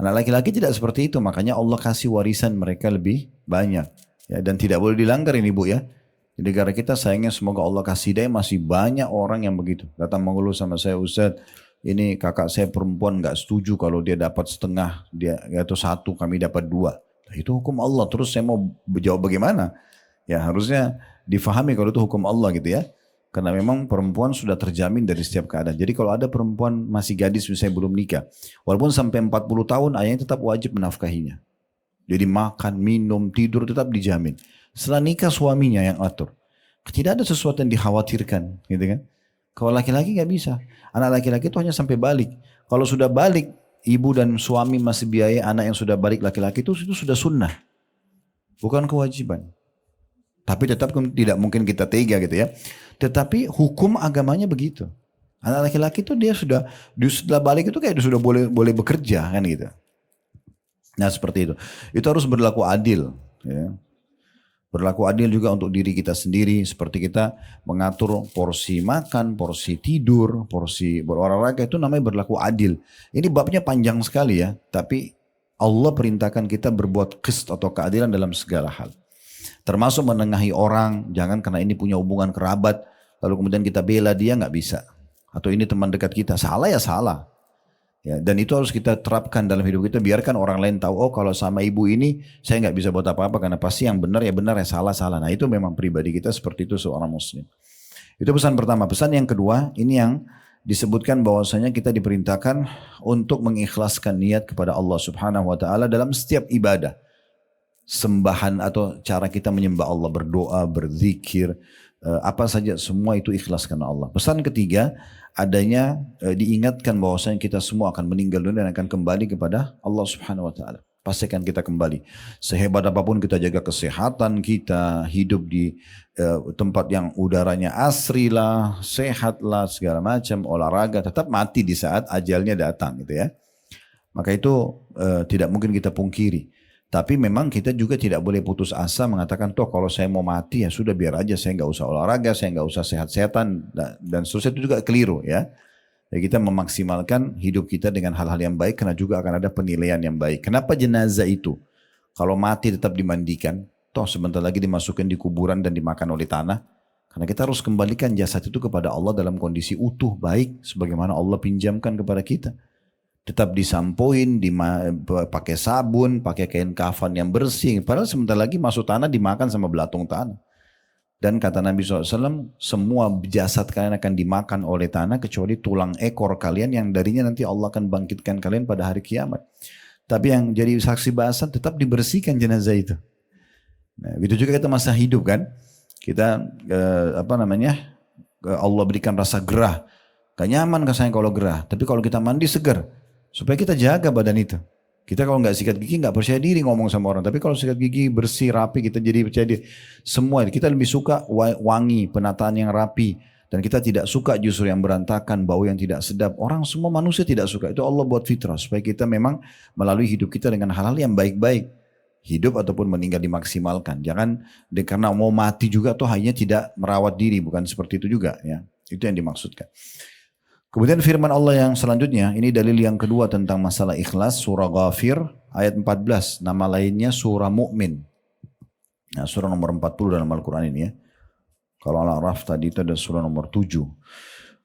Anak laki-laki tidak seperti itu, makanya Allah kasih warisan mereka lebih banyak ya, dan tidak boleh dilanggar ini Bu ya. Di negara kita sayangnya semoga Allah kasih hidayah, masih banyak orang yang begitu. Datang mengeluh sama saya, Ustaz, ini kakak saya perempuan gak setuju kalau dia dapat setengah, dia atau 1, kami dapat 2. Nah, itu hukum Allah. Terus saya mau jawab bagaimana? Ya harusnya difahami kalau itu hukum Allah gitu ya. Karena memang perempuan sudah terjamin dari setiap keadaan. Jadi kalau ada perempuan masih gadis misalnya belum nikah, walaupun sampai 40 tahun ayahnya tetap wajib menafkahinya. Jadi makan, minum, tidur tetap dijamin. Setelah nikah suaminya yang atur. Tidak ada sesuatu yang dikhawatirkan gitu kan. Kalau laki-laki gak bisa. Anak laki-laki itu hanya sampai balik. Kalau sudah balik, ibu dan suami masih biaya anak yang sudah balik laki-laki itu sudah sunnah. Bukan kewajiban. Tapi tetap tidak mungkin kita tega gitu ya. Tetapi hukum agamanya begitu. Anak laki-laki itu dia setelah balik itu kayak dia sudah boleh bekerja kan gitu. Nah seperti itu. Itu harus berlaku adil. Ya. Berlaku adil juga untuk diri kita sendiri. Seperti kita mengatur porsi makan, porsi tidur, porsi berolahraga, itu namanya berlaku adil. Ini babnya panjang sekali ya. Tapi Allah perintahkan kita berbuat qist atau keadilan dalam segala hal. Termasuk menengahi orang, jangan karena ini punya hubungan kerabat, lalu kemudian kita bela dia, nggak bisa. Atau ini teman dekat kita, salah ya salah. Ya, dan itu harus kita terapkan dalam hidup kita, biarkan orang lain tahu, oh kalau sama ibu ini saya nggak bisa buat apa-apa, karena pasti yang benar ya benar, ya salah. Nah itu memang pribadi kita seperti itu seorang muslim. Itu pesan pertama. Pesan yang kedua, ini yang disebutkan bahwasanya kita diperintahkan untuk mengikhlaskan niat kepada Allah Subhanahu wa taala dalam setiap ibadah. Sembahan atau cara kita menyembah Allah, berdoa, berzikir, apa saja semua itu ikhlas karena Allah. Pesan ketiga, adanya diingatkan bahwasanya kita semua akan meninggal dunia dan akan kembali kepada Allah Subhanahu wa taala. Pasti akan kita kembali. Sehebat apapun kita jaga kesehatan kita, hidup di tempat yang udaranya asri lah, sehat lah, segala macam, olahraga, tetap mati di saat ajalnya datang gitu ya. Maka itu tidak mungkin kita pungkiri. Tapi memang kita juga tidak boleh putus asa mengatakan, toh kalau saya mau mati ya sudah biar aja, saya nggak usah olahraga, saya nggak usah sehat-sehatan, dan seterusnya, itu juga keliru ya. Jadi kita memaksimalkan hidup kita dengan hal-hal yang baik karena juga akan ada penilaian yang baik. Kenapa jenazah itu kalau mati tetap dimandikan, toh sebentar lagi dimasukkan di kuburan dan dimakan oleh tanah? Karena kita harus kembalikan jasad itu kepada Allah dalam kondisi utuh, baik, sebagaimana Allah pinjamkan kepada kita. Tetap disampoin, pakai sabun, pakai kain kafan yang bersih. Padahal sebentar lagi masuk tanah dimakan sama belatung tanah. Dan kata Nabi SAW, semua jasad kalian akan dimakan oleh tanah kecuali tulang ekor kalian yang darinya nanti Allah akan bangkitkan kalian pada hari kiamat. Tapi yang jadi saksi bahasan tetap dibersihkan jenazah itu. Nah, begitu juga kita masa hidup kan. Kita Allah berikan rasa gerah. Gak nyaman rasanya kalau gerah. Tapi kalau kita mandi segar. Supaya kita jaga badan itu. Kita kalau nggak sikat gigi nggak percaya diri ngomong sama orang. Tapi kalau sikat gigi bersih, rapi, kita jadi percaya diri. Semua kita lebih suka wangi, penataan yang rapi. Dan kita tidak suka justru yang berantakan, bau yang tidak sedap. Orang semua manusia tidak suka. Itu Allah buat fitrah. Supaya kita memang melalui hidup kita dengan hal-hal yang baik-baik. Hidup ataupun meninggal dimaksimalkan. Jangan karena mau mati juga tuh hanya tidak merawat diri. Bukan seperti itu juga ya. Itu yang dimaksudkan. Kemudian firman Allah yang selanjutnya, ini dalil yang kedua tentang masalah ikhlas, surah Ghafir ayat 14, nama lainnya surah Mu'min. Nah, surah nomor 40 dalam Al-Quran ini ya. Kalau Al-A'raf tadi itu ada surah nomor 7.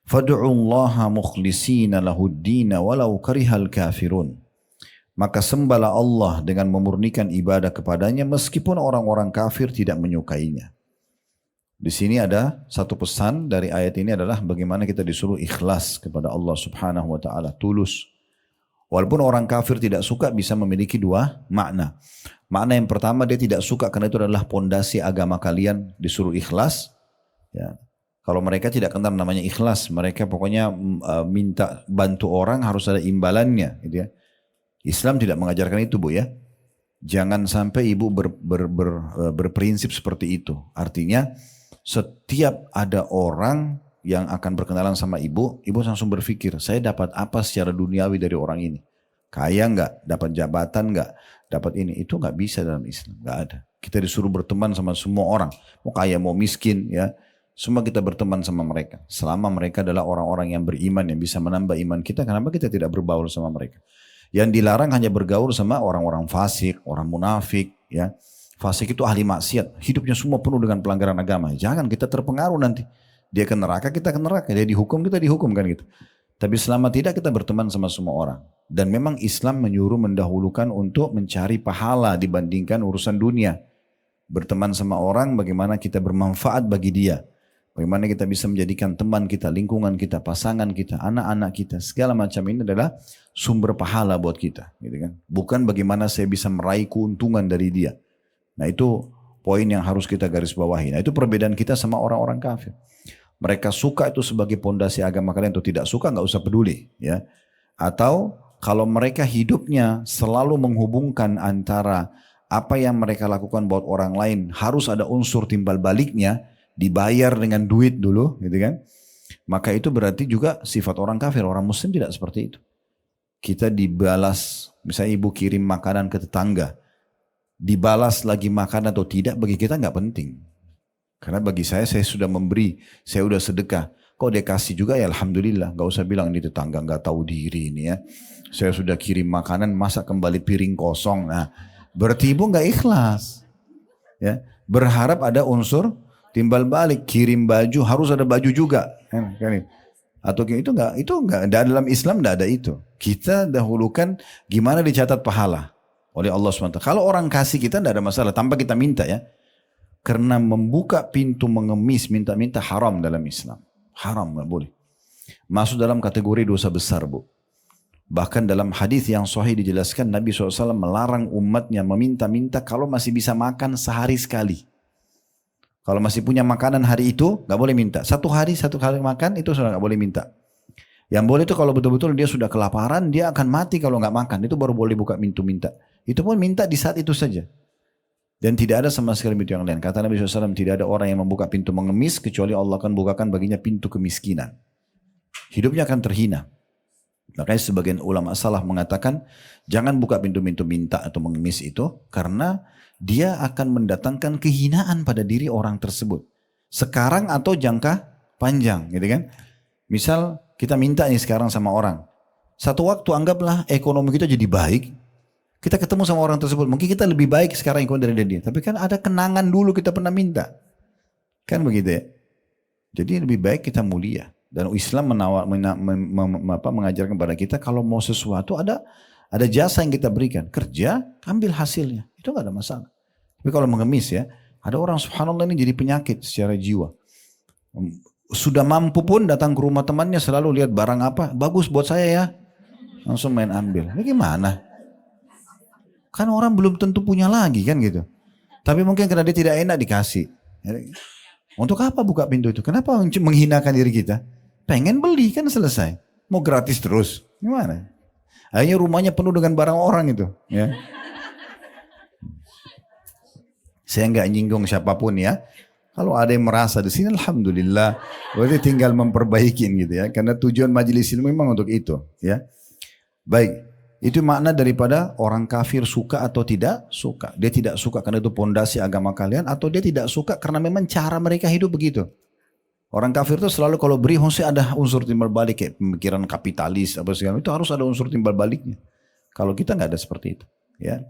Fad'ullaha mukhlisina lahuddina walau karihal kafirun. Maka sembahlah Allah dengan memurnikan ibadah kepadanya meskipun orang-orang kafir tidak menyukainya. Di sini ada satu pesan dari ayat ini adalah bagaimana kita disuruh ikhlas kepada Allah Subhanahu wa taala, tulus. Walaupun orang kafir tidak suka bisa memiliki dua makna. Makna yang pertama, dia tidak suka karena itu adalah pondasi agama kalian, disuruh ikhlas. Ya. Kalau mereka tidak kenal namanya ikhlas, mereka pokoknya minta bantu orang harus ada imbalannya, gitu ya. Islam tidak mengajarkan itu, Bu ya. Jangan sampai ibu berprinsip seperti itu. Artinya setiap ada orang yang akan berkenalan sama ibu langsung berpikir, saya dapat apa secara duniawi dari orang ini? Kaya nggak? Dapat jabatan nggak? Dapat ini? Itu nggak bisa dalam Islam, nggak ada. Kita disuruh berteman sama semua orang, mau kaya mau miskin ya, semua kita berteman sama mereka. Selama mereka adalah orang-orang yang beriman yang bisa menambah iman kita, kenapa kita tidak berbaur sama mereka? Yang dilarang hanya bergaul sama orang-orang fasik, orang munafik ya. Fasik itu ahli maksiat, hidupnya semua penuh dengan pelanggaran agama. Jangan kita terpengaruh nanti. Dia ke neraka, kita ke neraka. Dia dihukum, kita dihukum kan gitu. Tapi selama tidak kita berteman sama semua orang. Dan memang Islam menyuruh mendahulukan untuk mencari pahala dibandingkan urusan dunia. Berteman sama orang bagaimana kita bermanfaat bagi dia. Bagaimana kita bisa menjadikan teman kita, lingkungan kita, pasangan kita, anak-anak kita. Segala macam ini adalah sumber pahala buat kita. Gitu kan? Bukan bagaimana saya bisa meraih keuntungan dari dia. Nah itu poin yang harus kita garis bawahi. Nah itu perbedaan kita sama orang-orang kafir. Mereka suka itu sebagai pondasi agama kalian atau tidak suka nggak usah peduli. Ya. Atau kalau mereka hidupnya selalu menghubungkan antara apa yang mereka lakukan buat orang lain harus ada unsur timbal baliknya, dibayar dengan duit dulu gitu kan. Maka itu berarti juga sifat orang kafir. Orang muslim tidak seperti itu. Kita dibalas, misalnya ibu kirim makanan ke tetangga. Dibalas lagi makan atau tidak bagi kita nggak penting. Karena bagi saya sudah memberi, saya sudah sedekah. Kok dia kasih juga ya alhamdulillah. Nggak usah bilang ini tetangga nggak tahu diri ini ya. Saya sudah kirim makanan, masa kembali piring kosong. Nah, berarti ibu nggak ikhlas. Ya, berharap ada unsur timbal balik. Kirim baju harus ada baju juga. Kan? Atau itu nggak dalam Islam nggak ada itu. Kita dahulukan gimana dicatat pahala oleh Allah SWT. Kalau orang kasih kita tidak ada masalah tanpa kita minta ya. Karena membuka pintu mengemis minta-minta haram dalam Islam. Haram nggak boleh. Masuk dalam kategori dosa besar Bu. Bahkan dalam hadis yang sahih dijelaskan Nabi SAW melarang umatnya meminta-minta kalau masih bisa makan sehari sekali. Kalau masih punya makanan hari itu, nggak boleh minta. Satu hari makan itu sudah nggak boleh minta. Yang boleh itu kalau betul-betul dia sudah kelaparan, dia akan mati kalau nggak makan. Itu baru boleh buka pintu minta. Itu pun minta di saat itu saja. Dan tidak ada sama sekali pintu yang lain. Kata Nabi SAW, tidak ada orang yang membuka pintu mengemis, kecuali Allah akan bukakan baginya pintu kemiskinan. Hidupnya akan terhina. Makanya sebagian ulama salah mengatakan, jangan buka pintu-pintu minta atau mengemis itu, karena dia akan mendatangkan kehinaan pada diri orang tersebut. Sekarang atau jangka panjang, gitu kan. Misal kita minta nih sekarang sama orang. Satu waktu anggaplah ekonomi kita jadi baik, kita ketemu sama orang tersebut, mungkin kita lebih baik sekarang dari dia. Tapi kan ada kenangan dulu kita pernah minta. Kan begitu ya. Jadi lebih baik kita mulia. Dan Islam mengajarkan kepada kita kalau mau sesuatu ada jasa yang kita berikan. Kerja, ambil hasilnya. Itu gak ada masalah. Tapi kalau mengemis ya, ada orang subhanallah ini jadi penyakit secara jiwa. Sudah mampu pun datang ke rumah temannya selalu lihat barang apa, bagus buat saya ya. Langsung main ambil. Ini gimana? Kan orang belum tentu punya lagi kan gitu. Tapi mungkin karena dia tidak enak dikasih. Untuk apa buka pintu itu? Kenapa menghinakan diri kita? Pengen beli kan selesai. Mau gratis terus. Gimana? Akhirnya rumahnya penuh dengan barang orang itu. Ya. Saya nggak nyinggung siapapun ya. Kalau ada yang merasa di sini alhamdulillah. Berarti tinggal memperbaikin gitu ya. Karena tujuan majelis ilmu memang untuk itu. Ya. Baik. Itu makna daripada orang kafir suka atau tidak suka. Dia tidak suka karena itu pondasi agama kalian, atau dia tidak suka karena memang cara mereka hidup begitu. Orang kafir itu selalu kalau beri mesti ada unsur timbal balik, kayak pemikiran kapitalis apa segala itu harus ada unsur timbal baliknya. Kalau kita nggak ada seperti itu. Ya.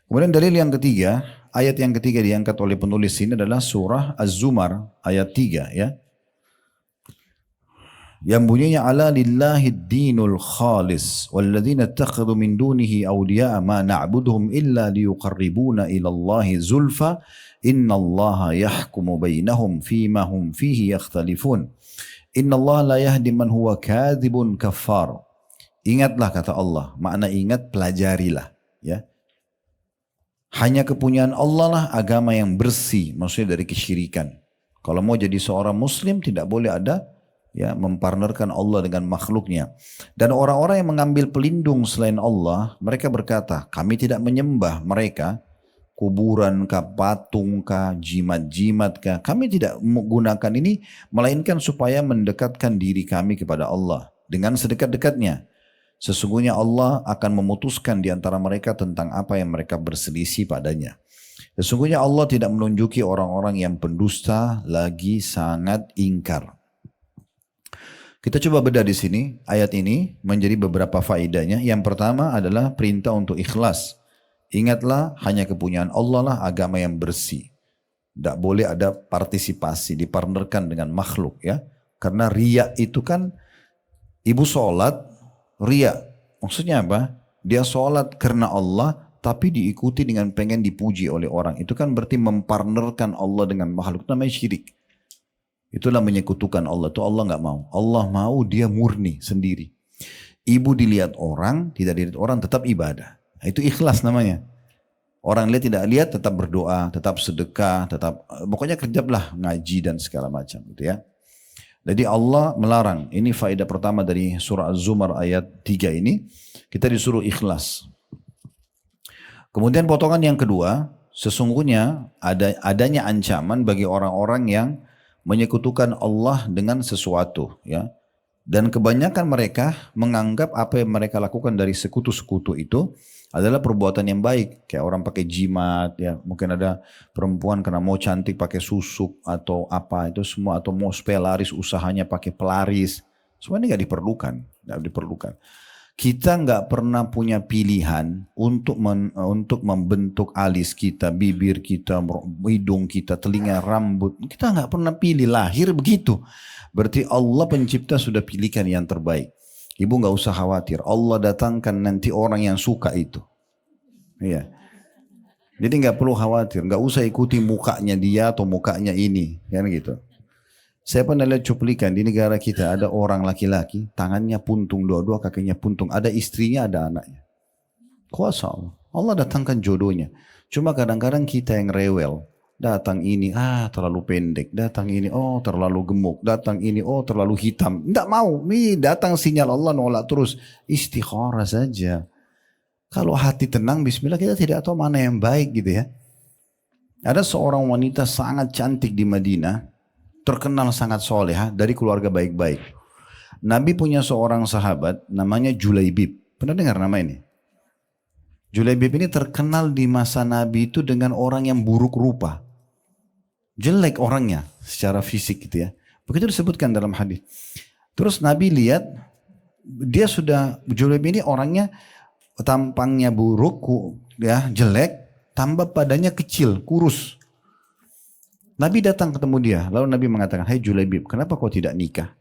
Kemudian dalil yang ketiga, ayat yang ketiga diangkat oleh penulis ini adalah surah Az-Zumar ayat 3 ya. Yang bunyinya ala lillahi dinul khalis walladzina ittakhadhu min dunihi awliya'a ma na'buduhum illa liyuqarribuna ila Allahi zulfa innallaha yahkumu bainahum fima hum fihi yakhtalifun innallaha la yahdi man huwa kadzibun kaffar. Ingatlah kata Allah, makna ingat pelajarilah ya. Hanya kepunyaan Allah lah agama yang bersih, maksudnya dari kesyirikan. Kalau mau jadi seorang muslim tidak boleh ada ya mempartnerkan Allah dengan makhluknya. Dan orang-orang yang mengambil pelindung selain Allah, mereka berkata, kami tidak menyembah mereka, kuburan kah, patung kah, jimat-jimat kah, kami tidak menggunakan ini, melainkan supaya mendekatkan diri kami kepada Allah dengan sedekat-dekatnya. Sesungguhnya Allah akan memutuskan di antara mereka tentang apa yang mereka berselisih padanya. Sesungguhnya Allah tidak menunjuki orang-orang yang pendusta lagi sangat ingkar. Kita coba bedah di sini, ayat ini menjadi beberapa faedahnya. Yang pertama adalah perintah untuk ikhlas. Ingatlah hanya kepunyaan Allah lah agama yang bersih. Tidak boleh ada partisipasi, dipartnerkan dengan makhluk ya. Karena riya itu kan, ibu sholat, riya. Maksudnya apa? Dia sholat karena Allah, tapi diikuti dengan pengen dipuji oleh orang. Itu kan berarti mempartnerkan Allah dengan makhluk, itu namanya syirik. Itulah menyekutukan Allah. Itu Allah nggak mau. Allah mau dia murni sendiri. Ibu dilihat orang, tidak dilihat orang, tetap ibadah. Itu ikhlas namanya. Orang lihat tidak lihat tetap berdoa, tetap sedekah, tetap pokoknya kerjalah ngaji dan segala macam gitu ya. Jadi Allah melarang. Ini faedah pertama dari surah Az-Zumar ayat 3 ini. Kita disuruh ikhlas. Kemudian potongan yang kedua, sesungguhnya adanya ancaman bagi orang-orang yang menyekutukan Allah dengan sesuatu ya. Dan kebanyakan mereka menganggap apa yang mereka lakukan dari sekutu-sekutu itu adalah perbuatan yang baik. Kayak orang pakai jimat ya, mungkin ada perempuan karena mau cantik pakai susuk atau apa itu semua, atau mau supaya laris usahanya pakai pelaris. Semua ini nggak diperlukan. Kita nggak pernah punya pilihan untuk membentuk alis kita, bibir kita, hidung kita, telinga, rambut. Kita nggak pernah pilih, lahir begitu. Berarti Allah pencipta sudah pilihkan yang terbaik. Ibu nggak usah khawatir. Allah datangkan nanti orang yang suka itu. Iya. Jadi nggak perlu khawatir. Nggak usah ikuti mukanya dia atau mukanya ini, kan gitu. Saya pernah lihat cuplikan di negara kita, ada orang laki-laki, tangannya puntung, dua-dua kakinya puntung. Ada istrinya, ada anaknya. Kuasa Allah. Allah datangkan jodohnya. Cuma kadang-kadang kita yang rewel. Datang ini, terlalu pendek. Datang ini, oh terlalu gemuk. Datang ini, oh terlalu hitam. Tidak mau, ini datang sinyal Allah nolak terus. Istikharah saja. Kalau hati tenang, bismillah, kita tidak tahu mana yang baik gitu ya. Ada seorang wanita sangat cantik di Madinah, terkenal sangat soleha dari keluarga baik-baik. Nabi punya seorang sahabat namanya Julaibib. Pernah dengar nama ini? Julaibib ini terkenal di masa Nabi itu dengan orang yang buruk rupa. Jelek orangnya secara fisik gitu ya. Begitu disebutkan dalam hadis. Terus Nabi lihat Julaibib ini orangnya tampangnya buruk ya, jelek, tambah badannya kecil, kurus. Nabi datang ketemu dia, lalu Nabi mengatakan, "Hai Julaibib, kenapa kau tidak nikah?"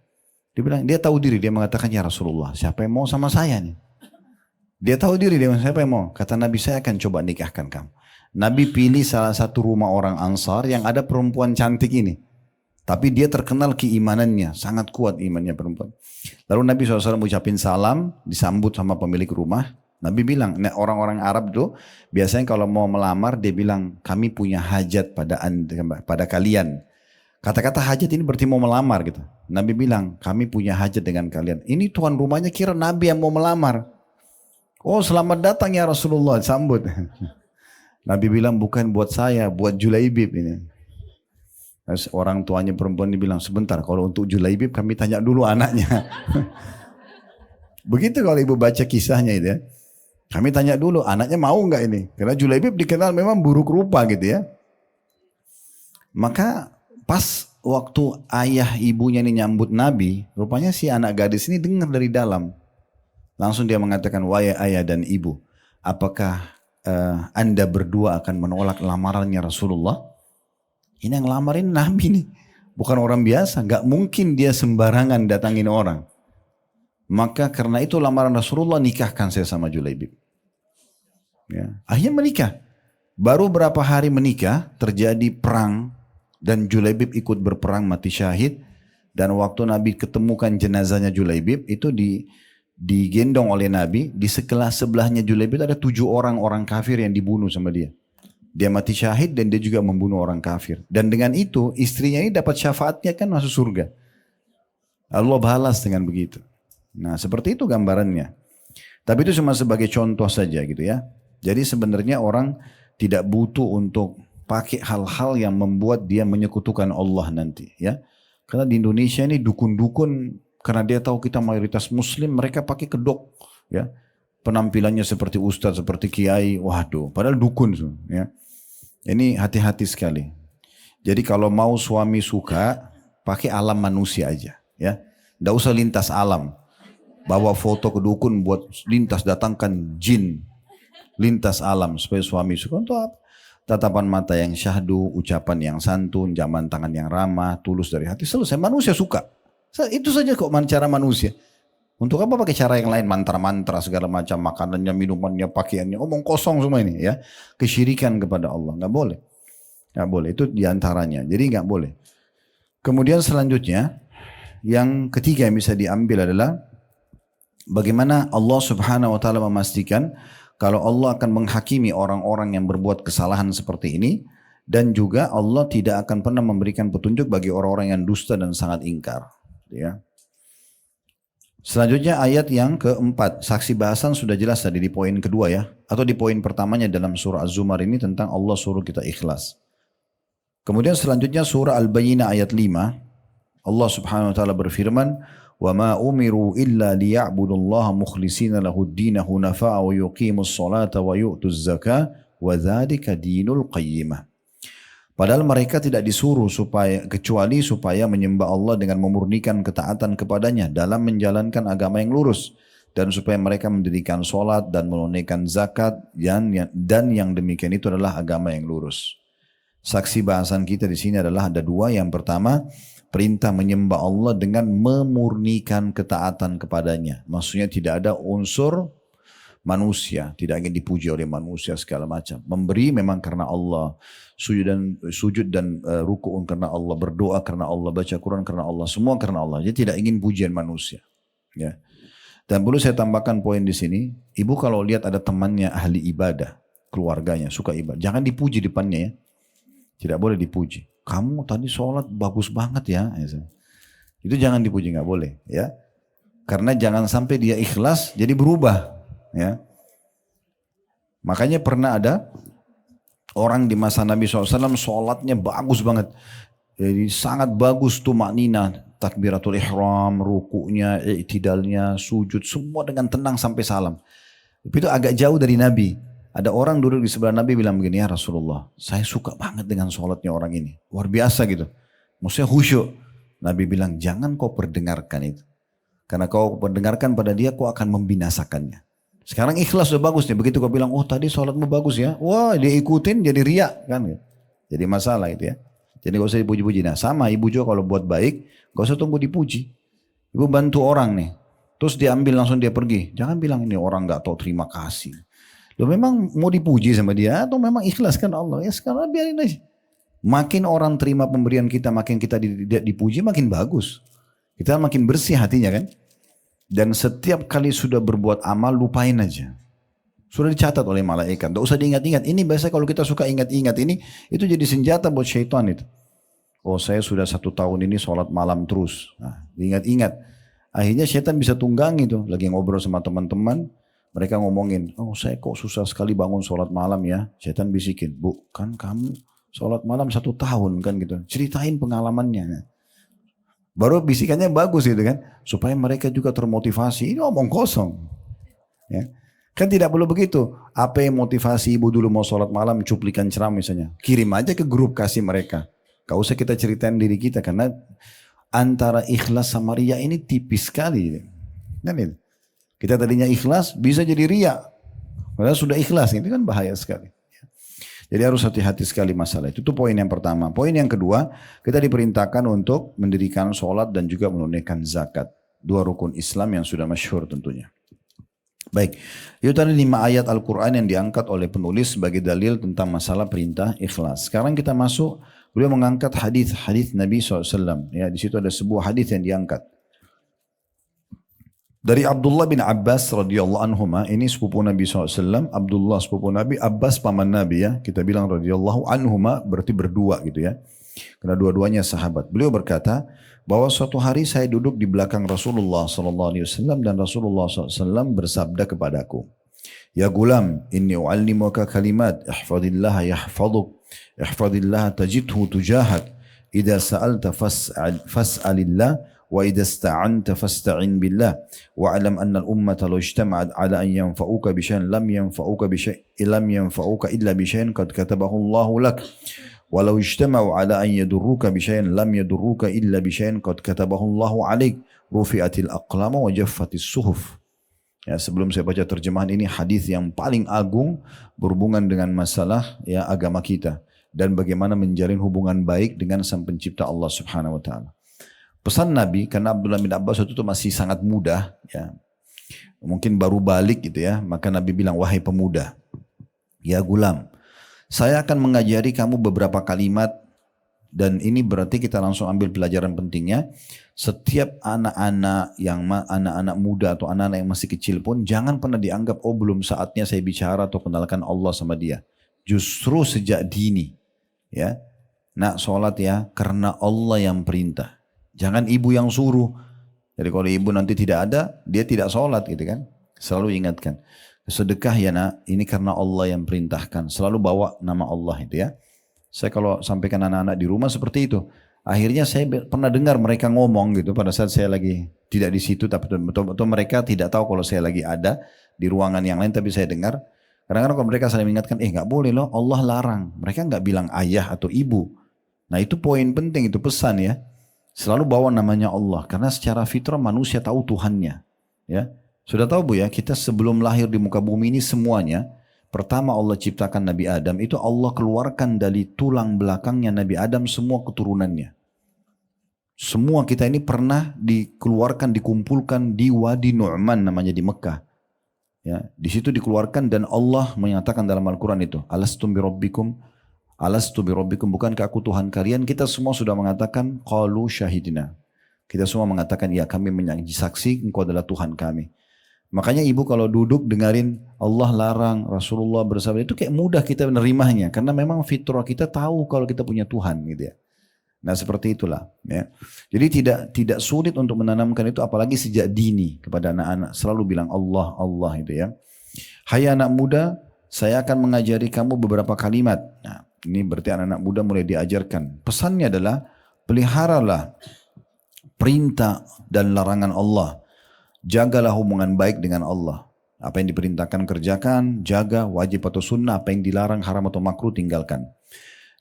Dia bilang, dia tahu diri, dia mengatakan, "Ya Rasulullah, siapa yang mau sama saya nih?" Dia tahu diri, dia siapa yang mau? Kata Nabi, saya akan coba nikahkan kamu. Nabi pilih salah satu rumah orang Ansar yang ada perempuan cantik ini. Tapi dia terkenal keimanannya, sangat kuat imannya perempuan. Lalu Nabi SAW ucapin salam, disambut sama pemilik rumah. Nabi bilang, orang-orang Arab tuh biasanya kalau mau melamar dia bilang, kami punya hajat pada kalian. Kata-kata hajat ini berarti mau melamar gitu. Nabi bilang, kami punya hajat dengan kalian. Ini tuan rumahnya kira Nabi yang mau melamar. Oh selamat datang ya Rasulullah, sambut. Nabi bilang bukan buat saya, buat Julaibib ini. Terus orang tuanya perempuan dibilang, sebentar kalau untuk Julaibib kami tanya dulu anaknya. Begitu kalau ibu baca kisahnya itu ya. Kami tanya dulu anaknya mau nggak ini. Karena Julaibib dikenal memang buruk rupa gitu ya. Maka pas waktu ayah ibunya ini nyambut Nabi, rupanya si anak gadis ini dengar dari dalam. Langsung dia mengatakan, wahai ayah dan ibu, apakah anda berdua akan menolak lamarannya Rasulullah? Ini yang lamarin Nabi nih. Bukan orang biasa. Gak mungkin dia sembarangan datangin orang. Maka karena itu lamaran Rasulullah, nikahkan saya sama Julaibib. Ya. Akhirnya menikah. Baru berapa hari menikah, terjadi perang. Dan Julaibib ikut berperang mati syahid. Dan waktu Nabi ketemukan jenazahnya Julaibib, itu digendong oleh Nabi. Di sebelahnya Julaibib ada 7 orang kafir yang dibunuh sama dia. Dia mati syahid dan dia juga membunuh orang kafir. Dan dengan itu istrinya ini dapat syafaatnya kan masuk surga. Allah balas dengan begitu. Nah seperti itu gambarannya. Tapi itu cuma sebagai contoh saja gitu ya. Jadi sebenarnya orang tidak butuh untuk pakai hal-hal yang membuat dia menyekutukan Allah nanti ya. Karena di Indonesia ini dukun-dukun, karena dia tahu kita mayoritas muslim, mereka pakai kedok ya. Penampilannya seperti ustadz, seperti kiai, waduh, padahal dukun ya. Ini hati-hati sekali. Jadi kalau mau suami suka, pakai alam manusia aja ya. Nggak usah lintas alam. Bawa foto ke dukun buat lintas, datangkan jin lintas alam supaya suami suka. Untuk apa? Tatapan mata yang syahdu, ucapan yang santun, jaman tangan yang ramah, tulus dari hati, selesai. Manusia suka. Itu saja kok cara manusia. Untuk apa pakai cara yang lain, mantra-mantra segala macam, makanannya, minumannya, pakaiannya, omong kosong semua ini ya. Kesyirikan kepada Allah, nggak boleh. Nggak boleh, itu diantaranya. Jadi nggak boleh. Kemudian selanjutnya, yang ketiga yang bisa diambil adalah bagaimana Allah Subhanahu wa taala memastikan kalau Allah akan menghakimi orang-orang yang berbuat kesalahan seperti ini, dan juga Allah tidak akan pernah memberikan petunjuk bagi orang-orang yang dusta dan sangat ingkar. Ya. Selanjutnya ayat yang keempat, saksi bahasan sudah jelas tadi di poin kedua ya, atau di poin pertamanya dalam surah Az-Zumar ini tentang Allah suruh kita ikhlas. Kemudian selanjutnya surah Al-Bayyinah ayat 5, Allah Subhanahu wa taala berfirman, "Wa ma umiru illa liya'budullaha mukhlishina lahud-din hunafa'a wa yuqimus salata wa yu'tuz zakata wa dzalika dinul qayyimah." Padahal mereka tidak disuruh kecuali supaya menyembah Allah dengan memurnikan ketaatan kepadanya dalam menjalankan agama yang lurus, dan supaya mereka mendirikan solat dan menunaikan zakat, dan yang demikian itu adalah agama yang lurus. Saksi bahasan kita di sini adalah ada dua. Yang pertama, perintah menyembah Allah dengan memurnikan ketaatan kepadanya. Maksudnya tidak ada unsur manusia, tidak ingin dipuji oleh manusia segala macam. Memberi memang karena Allah, sujud dan ruku'un karena Allah, berdoa karena Allah, baca Quran karena Allah, semua karena Allah. Jadi tidak ingin pujian manusia. Ya. Dan perlu saya tambahkan poin di sini, ibu kalau lihat ada temannya ahli ibadah, keluarganya suka ibadah, jangan dipuji depannya ya. Tidak boleh dipuji. Kamu tadi sholat bagus banget ya. Itu jangan dipuji, nggak boleh ya. Karena jangan sampai dia ikhlas jadi berubah ya. Makanya pernah ada orang di masa Nabi SAW sholatnya bagus banget. Jadi sangat bagus tuh maknina, takbiratul ihram, rukunya, i'tidalnya, sujud, semua dengan tenang sampai salam. Itu agak jauh dari Nabi. Ada orang duduk di sebelah Nabi bilang begini, ya Rasulullah, saya suka banget dengan sholatnya orang ini. Luar biasa gitu. Maksudnya khusyuk. Nabi bilang, jangan kau perdengarkan itu. Karena kau perdengarkan pada dia, kau akan membinasakannya. Sekarang ikhlas sudah bagus nih. Begitu kau bilang, oh tadi sholatmu bagus ya. Wah dia ikutin jadi riak kan. Jadi masalah itu ya. Jadi gak usah dipuji-puji. Nah sama ibu juga kalau buat baik, gak usah tunggu dipuji. Ibu bantu orang nih. Terus diambil langsung dia pergi. Jangan bilang ini orang gak tahu terima kasih. Lo memang mau dipuji sama dia atau memang ikhlas kan Allah? Ya sekarang biarin aja. Makin orang terima pemberian kita, makin kita dipuji, makin bagus. Kita makin bersih hatinya kan. Dan setiap kali sudah berbuat amal, lupain aja. Sudah dicatat oleh malaikat. Tidak usah diingat-ingat. Ini biasa kalau kita suka ingat-ingat ini, itu jadi senjata buat syaitan itu. Oh saya sudah 1 tahun ini sholat malam terus. Nah, diingat-ingat. Akhirnya syaitan bisa tunggangi tuh. Lagi ngobrol sama teman-teman. Mereka ngomongin, oh saya kok susah sekali bangun sholat malam ya. Syaitan bisikin, bu kan kamu sholat malam 1 tahun kan gitu. Ceritain pengalamannya. Baru bisikannya bagus gitu kan. Supaya mereka juga termotivasi. Ini omong kosong. Ya. Kan tidak perlu begitu. Apa yang motivasi ibu dulu mau sholat malam, cuplikan ceramah misalnya. Kirim aja ke grup kasih mereka. Gak usah kita ceritain diri kita. Karena antara ikhlas sama riya ini tipis sekali. Kan itu. Kita tadinya ikhlas bisa jadi riya. Padahal sudah ikhlas, itu kan bahaya sekali. Jadi harus hati-hati sekali masalah itu. Itu poin yang pertama. Poin yang kedua, kita diperintahkan untuk mendirikan sholat dan juga menunaikan zakat. 2 rukun Islam yang sudah masyhur tentunya. Baik, itu tadi 5 ayat Al-Quran yang diangkat oleh penulis sebagai dalil tentang masalah perintah ikhlas. Sekarang kita masuk, beliau mengangkat hadis Nabi SAW. Ya, di situ ada sebuah hadis yang diangkat. Dari Abdullah bin Abbas radhiyallahu anhuma, ini sepupu Nabi SAW, Abdullah sepupu Nabi, Abbas paman Nabi ya, kita bilang radhiyallahu anhuma berarti berdua gitu ya. Karena dua-duanya sahabat. Beliau berkata bahwa suatu hari saya duduk di belakang Rasulullah SAW dan Rasulullah SAW bersabda kepadaku, ya gulam, inni u'allimuka kalimat, ihfadillah yahfaduk, ihfadillah tajidhu tujahak, idha sa'alta fas'alillah, وإذا استعنت فاستعن بالله واعلم أن الأمة لو اجتمعت على أن ينفعوك بشيء لم ينفعوك إلا بشيء قد كتبه الله لك ولو اجتمعوا على أن يضروك بشيء لم يضروك إلا بشيء قد كتبه الله عليك رفعت الأقلام وجفت الصحف. Ya, sebelum saya baca terjemahan ini, hadis yang paling agung berhubungan dengan masalah ya agama kita dan bagaimana menjalin hubungan baik dengan Sang Pencipta Allah Subhanahu wa taala. Pesan Nabi, karena Abdullah bin Abbas itu masih sangat muda, ya, mungkin baru balik gitu ya, maka Nabi bilang, wahai pemuda, ya gulam, saya akan mengajari kamu beberapa kalimat, dan ini berarti kita langsung ambil pelajaran pentingnya. Setiap anak-anak muda atau anak-anak yang masih kecil pun jangan pernah dianggap, oh belum saatnya saya bicara atau kenalkan Allah sama dia. Justru sejak dini, ya, nak sholat ya, karena Allah yang perintah. Jangan ibu yang suruh. Jadi kalau ibu nanti tidak ada, dia tidak sholat gitu kan. Selalu ingatkan. Sedekah ya nak, ini karena Allah yang perintahkan. Selalu bawa nama Allah itu ya. Saya kalau sampaikan anak-anak di rumah seperti itu. Akhirnya saya pernah dengar mereka ngomong gitu pada saat saya lagi tidak di situ. Tapi atau mereka tidak tahu kalau saya lagi ada di ruangan yang lain. Tapi saya dengar. Kadang-kadang kalau mereka saling mengingatkan, gak boleh loh, Allah larang. Mereka gak bilang ayah atau ibu. Nah itu poin penting, itu pesan ya. Selalu bawa namanya Allah. Karena secara fitrah manusia tahu Tuhannya. Ya, sudah tahu bu ya, kita sebelum lahir di muka bumi ini semuanya, pertama Allah ciptakan Nabi Adam, itu Allah keluarkan dari tulang belakangnya Nabi Adam semua keturunannya. Semua kita ini pernah dikeluarkan, dikumpulkan di Wadi Nu'man namanya di Mekah. Ya, di situ dikeluarkan dan Allah menyatakan dalam Al-Quran itu, Alastu birabbikum, bukankah aku Tuhan kalian? Kita semua sudah mengatakan qalu syahidina. Kita semua mengatakan ya, kami menjadi saksi engkau adalah Tuhan kami. Makanya ibu kalau duduk dengerin Allah larang, Rasulullah bersabda, itu kayak mudah kita menerimanya. Karena memang fitrah kita tahu kalau kita punya Tuhan gitu ya. Nah seperti itulah ya. Jadi tidak sulit untuk menanamkan itu apalagi sejak dini kepada anak-anak. Selalu bilang Allah, Allah itu ya. Hai anak muda, saya akan mengajari kamu beberapa kalimat. Nah, ini berarti anak-anak muda mulai diajarkan. Pesannya adalah peliharalah perintah dan larangan Allah. Jagalah hubungan baik dengan Allah. Apa yang diperintahkan kerjakan, jaga wajib atau sunnah, apa yang dilarang haram atau makruh tinggalkan.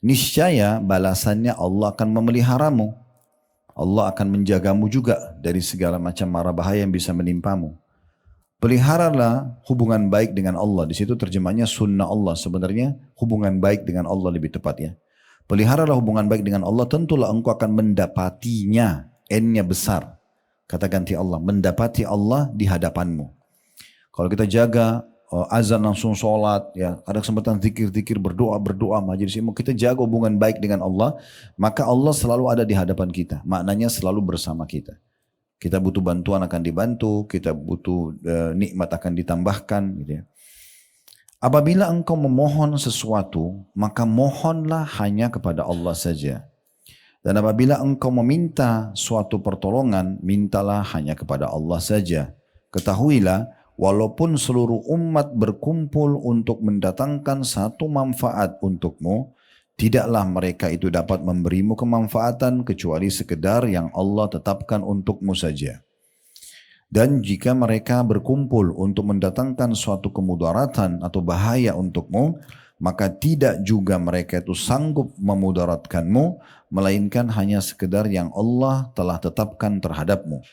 Niscaya balasannya Allah akan memeliharamu. Allah akan menjagamu juga dari segala macam mara bahaya yang bisa menimpamu. Peliharalah hubungan baik dengan Allah. Di situ terjemahnya sunnah Allah. Sebenarnya hubungan baik dengan Allah lebih tepat ya. Peliharalah hubungan baik dengan Allah. Tentulah engkau akan mendapatinya. N-nya besar. Kata ganti Allah, mendapati Allah di hadapanmu. Kalau kita jaga azan langsung sholat, ya ada kesempatan zikir-zikir, berdoa majelis ilmu, kita jaga hubungan baik dengan Allah, maka Allah selalu ada di hadapan kita. Maknanya selalu bersama kita. Kita butuh bantuan akan dibantu, kita butuh nikmat akan ditambahkan, gitu ya. Apabila engkau memohon sesuatu, maka mohonlah hanya kepada Allah saja. Dan apabila engkau meminta suatu pertolongan, mintalah hanya kepada Allah saja. Ketahuilah, walaupun seluruh umat berkumpul untuk mendatangkan satu manfaat untukmu, tidaklah mereka itu dapat memberimu kemanfaatan kecuali sekedar yang Allah tetapkan untukmu saja. Dan jika mereka berkumpul untuk mendatangkan suatu kemudaratan atau bahaya untukmu, maka tidak juga mereka itu sanggup memudaratkanmu, melainkan hanya sekedar yang Allah telah tetapkan terhadapmu.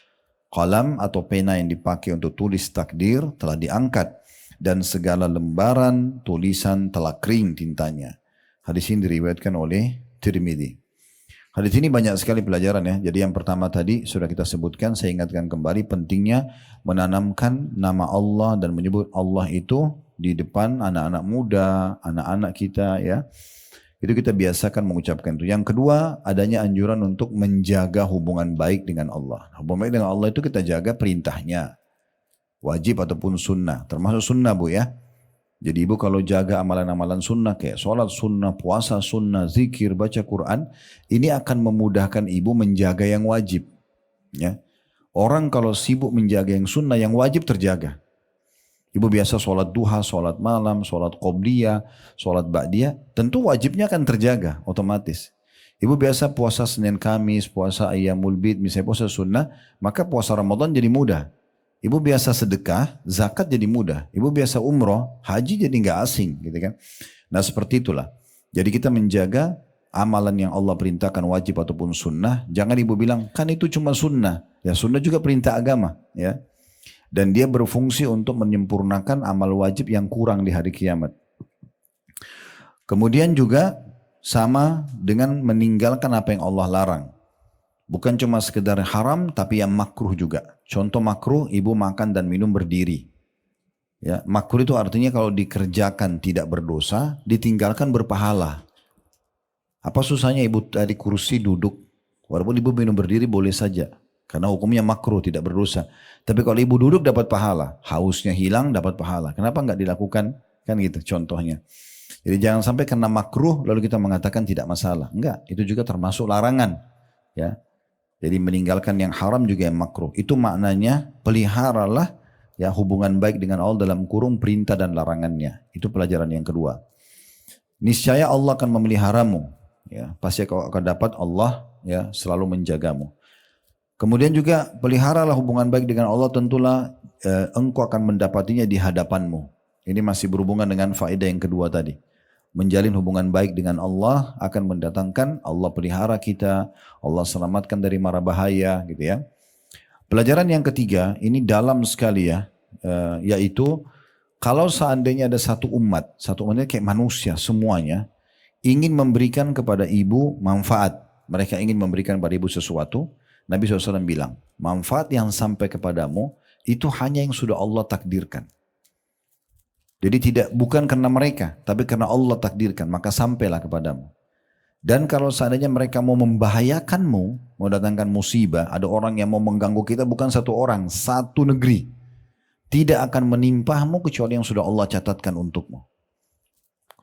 Qalam atau pena yang dipakai untuk tulis takdir telah diangkat, dan segala lembaran tulisan telah kering tintanya. Hadis ini diriwayatkan oleh Tirmidzi. Hadis ini banyak sekali pelajaran ya. Jadi yang pertama tadi sudah kita sebutkan, saya ingatkan kembali pentingnya menanamkan nama Allah dan menyebut Allah itu di depan anak-anak muda, anak-anak kita ya. Itu kita biasakan mengucapkan itu. Yang kedua, adanya anjuran untuk menjaga hubungan baik dengan Allah. Hubungan baik dengan Allah itu kita jaga perintahnya. Wajib ataupun sunnah. Termasuk sunnah bu ya. Jadi ibu kalau jaga amalan-amalan sunnah kayak sholat sunnah, puasa sunnah, zikir, baca Quran, ini akan memudahkan ibu menjaga yang wajib. Ya. Orang kalau sibuk menjaga yang sunnah, yang wajib terjaga. Ibu biasa sholat duha, sholat malam, sholat qobliyah, sholat ba'diyah, tentu wajibnya akan terjaga otomatis. Ibu biasa puasa Senin Kamis, puasa Ayyamul Bid, misalnya puasa sunnah, maka puasa Ramadan jadi mudah. Ibu biasa sedekah, zakat jadi mudah. Ibu biasa umroh, haji jadi nggak asing, gitu kan? Nah seperti itulah. Jadi kita menjaga amalan yang Allah perintahkan wajib ataupun sunnah. Jangan ibu bilang kan itu cuma sunnah. Ya sunnah juga perintah agama, ya. Dan dia berfungsi untuk menyempurnakan amal wajib yang kurang di hari kiamat. Kemudian juga sama dengan meninggalkan apa yang Allah larang. Bukan cuma sekedar haram tapi yang makruh juga. Contoh makruh, ibu makan dan minum berdiri. Ya, makruh itu artinya kalau dikerjakan tidak berdosa, ditinggalkan berpahala. Apa susahnya ibu tadi kursi duduk? Walaupun ibu minum berdiri boleh saja. Karena hukumnya makruh tidak berdosa. Tapi kalau ibu duduk dapat pahala. Hausnya hilang dapat pahala. Kenapa enggak dilakukan? Kan gitu contohnya. Jadi jangan sampai karena makruh lalu kita mengatakan tidak masalah. Enggak, itu juga termasuk larangan. Ya. Jadi meninggalkan yang haram juga yang makruh. Itu maknanya peliharalah ya hubungan baik dengan Allah dalam kurung perintah dan larangannya. Itu pelajaran yang kedua. Niscaya Allah akan memeliharamu. Ya, pasti kau akan dapat Allah ya selalu menjagamu. Kemudian juga peliharalah hubungan baik dengan Allah, tentulah engkau akan mendapatinya di hadapanmu. Ini masih berhubungan dengan faedah yang kedua tadi. Menjalin hubungan baik dengan Allah akan mendatangkan Allah pelihara kita, Allah selamatkan dari mara bahaya gitu ya. Pelajaran yang ketiga, ini dalam sekali ya, yaitu kalau seandainya ada satu umatnya kayak manusia semuanya, ingin memberikan kepada ibu manfaat, mereka ingin memberikan kepada ibu sesuatu, Nabi SAW bilang, manfaat yang sampai kepadamu itu hanya yang sudah Allah takdirkan. Jadi bukan karena mereka, tapi karena Allah takdirkan, maka sampailah kepadamu. Dan kalau seandainya mereka mau membahayakanmu, mau datangkan musibah, ada orang yang mau mengganggu kita, bukan satu orang, satu negeri. tidak akan menimpamu kecuali yang sudah Allah catatkan untukmu.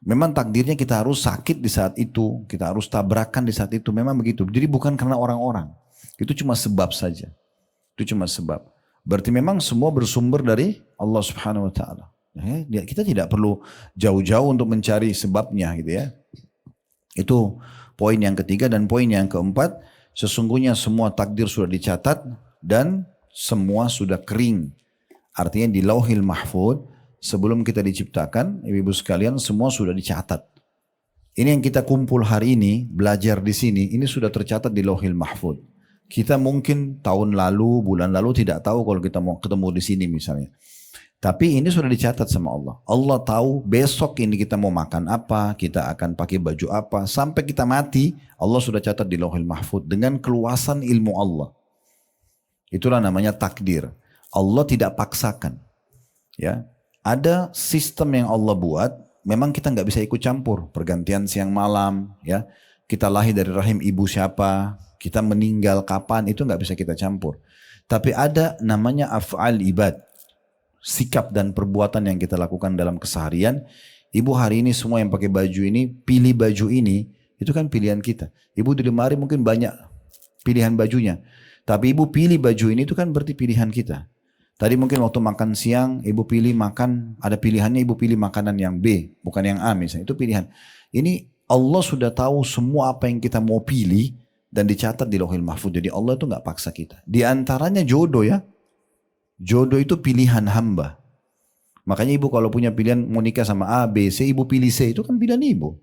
Memang takdirnya kita harus sakit di saat itu, kita harus tabrakan di saat itu, memang begitu. Jadi bukan karena orang-orang, itu cuma sebab saja. Itu cuma sebab. Berarti memang semua bersumber dari Allah Subhanahu wa taala. Kita tidak perlu jauh-jauh untuk mencari sebabnya gitu ya. Itu poin yang ketiga. Dan poin yang keempat, sesungguhnya semua takdir sudah dicatat dan semua sudah kering. Artinya di Lauhil Mahfuz sebelum kita diciptakan, ibu-ibu sekalian, semua sudah dicatat. Ini yang kita kumpul hari ini, belajar di sini, ini sudah tercatat di Lauhil Mahfuz. Kita mungkin tahun lalu, bulan lalu tidak tahu kalau kita mau ketemu di sini misalnya. Tapi ini sudah dicatat sama Allah. Allah tahu besok ini kita mau makan apa, kita akan pakai baju apa, sampai kita mati, Allah sudah catat di Lauhil Mahfuz dengan keluasan ilmu Allah. Itulah namanya takdir. Allah tidak paksakan. Ya. Ada sistem yang Allah buat, memang kita nggak bisa ikut campur. Pergantian siang malam, ya, kita lahir dari rahim ibu siapa, kita meninggal kapan, itu nggak bisa kita campur. Tapi ada namanya af'al ibad, sikap dan perbuatan yang kita lakukan dalam keseharian. Ibu hari ini semua yang pakai baju ini, pilih baju ini, itu kan pilihan kita. Ibu di lemari mungkin banyak pilihan bajunya, tapi ibu pilih baju ini itu kan berarti pilihan kita. Tadi mungkin waktu makan siang, ibu pilih makan, ada pilihannya ibu pilih makanan yang B, bukan yang A misalnya, itu pilihan. Ini Allah sudah tahu semua apa yang kita mau pilih dan dicatat di Lauhil Mahfuz. Jadi Allah itu nggak paksa kita. Di antaranya jodoh ya. Jodoh itu pilihan hamba. Makanya ibu kalau punya pilihan mau nikah sama A, B, C, ibu pilih C, itu kan pilihan ibu.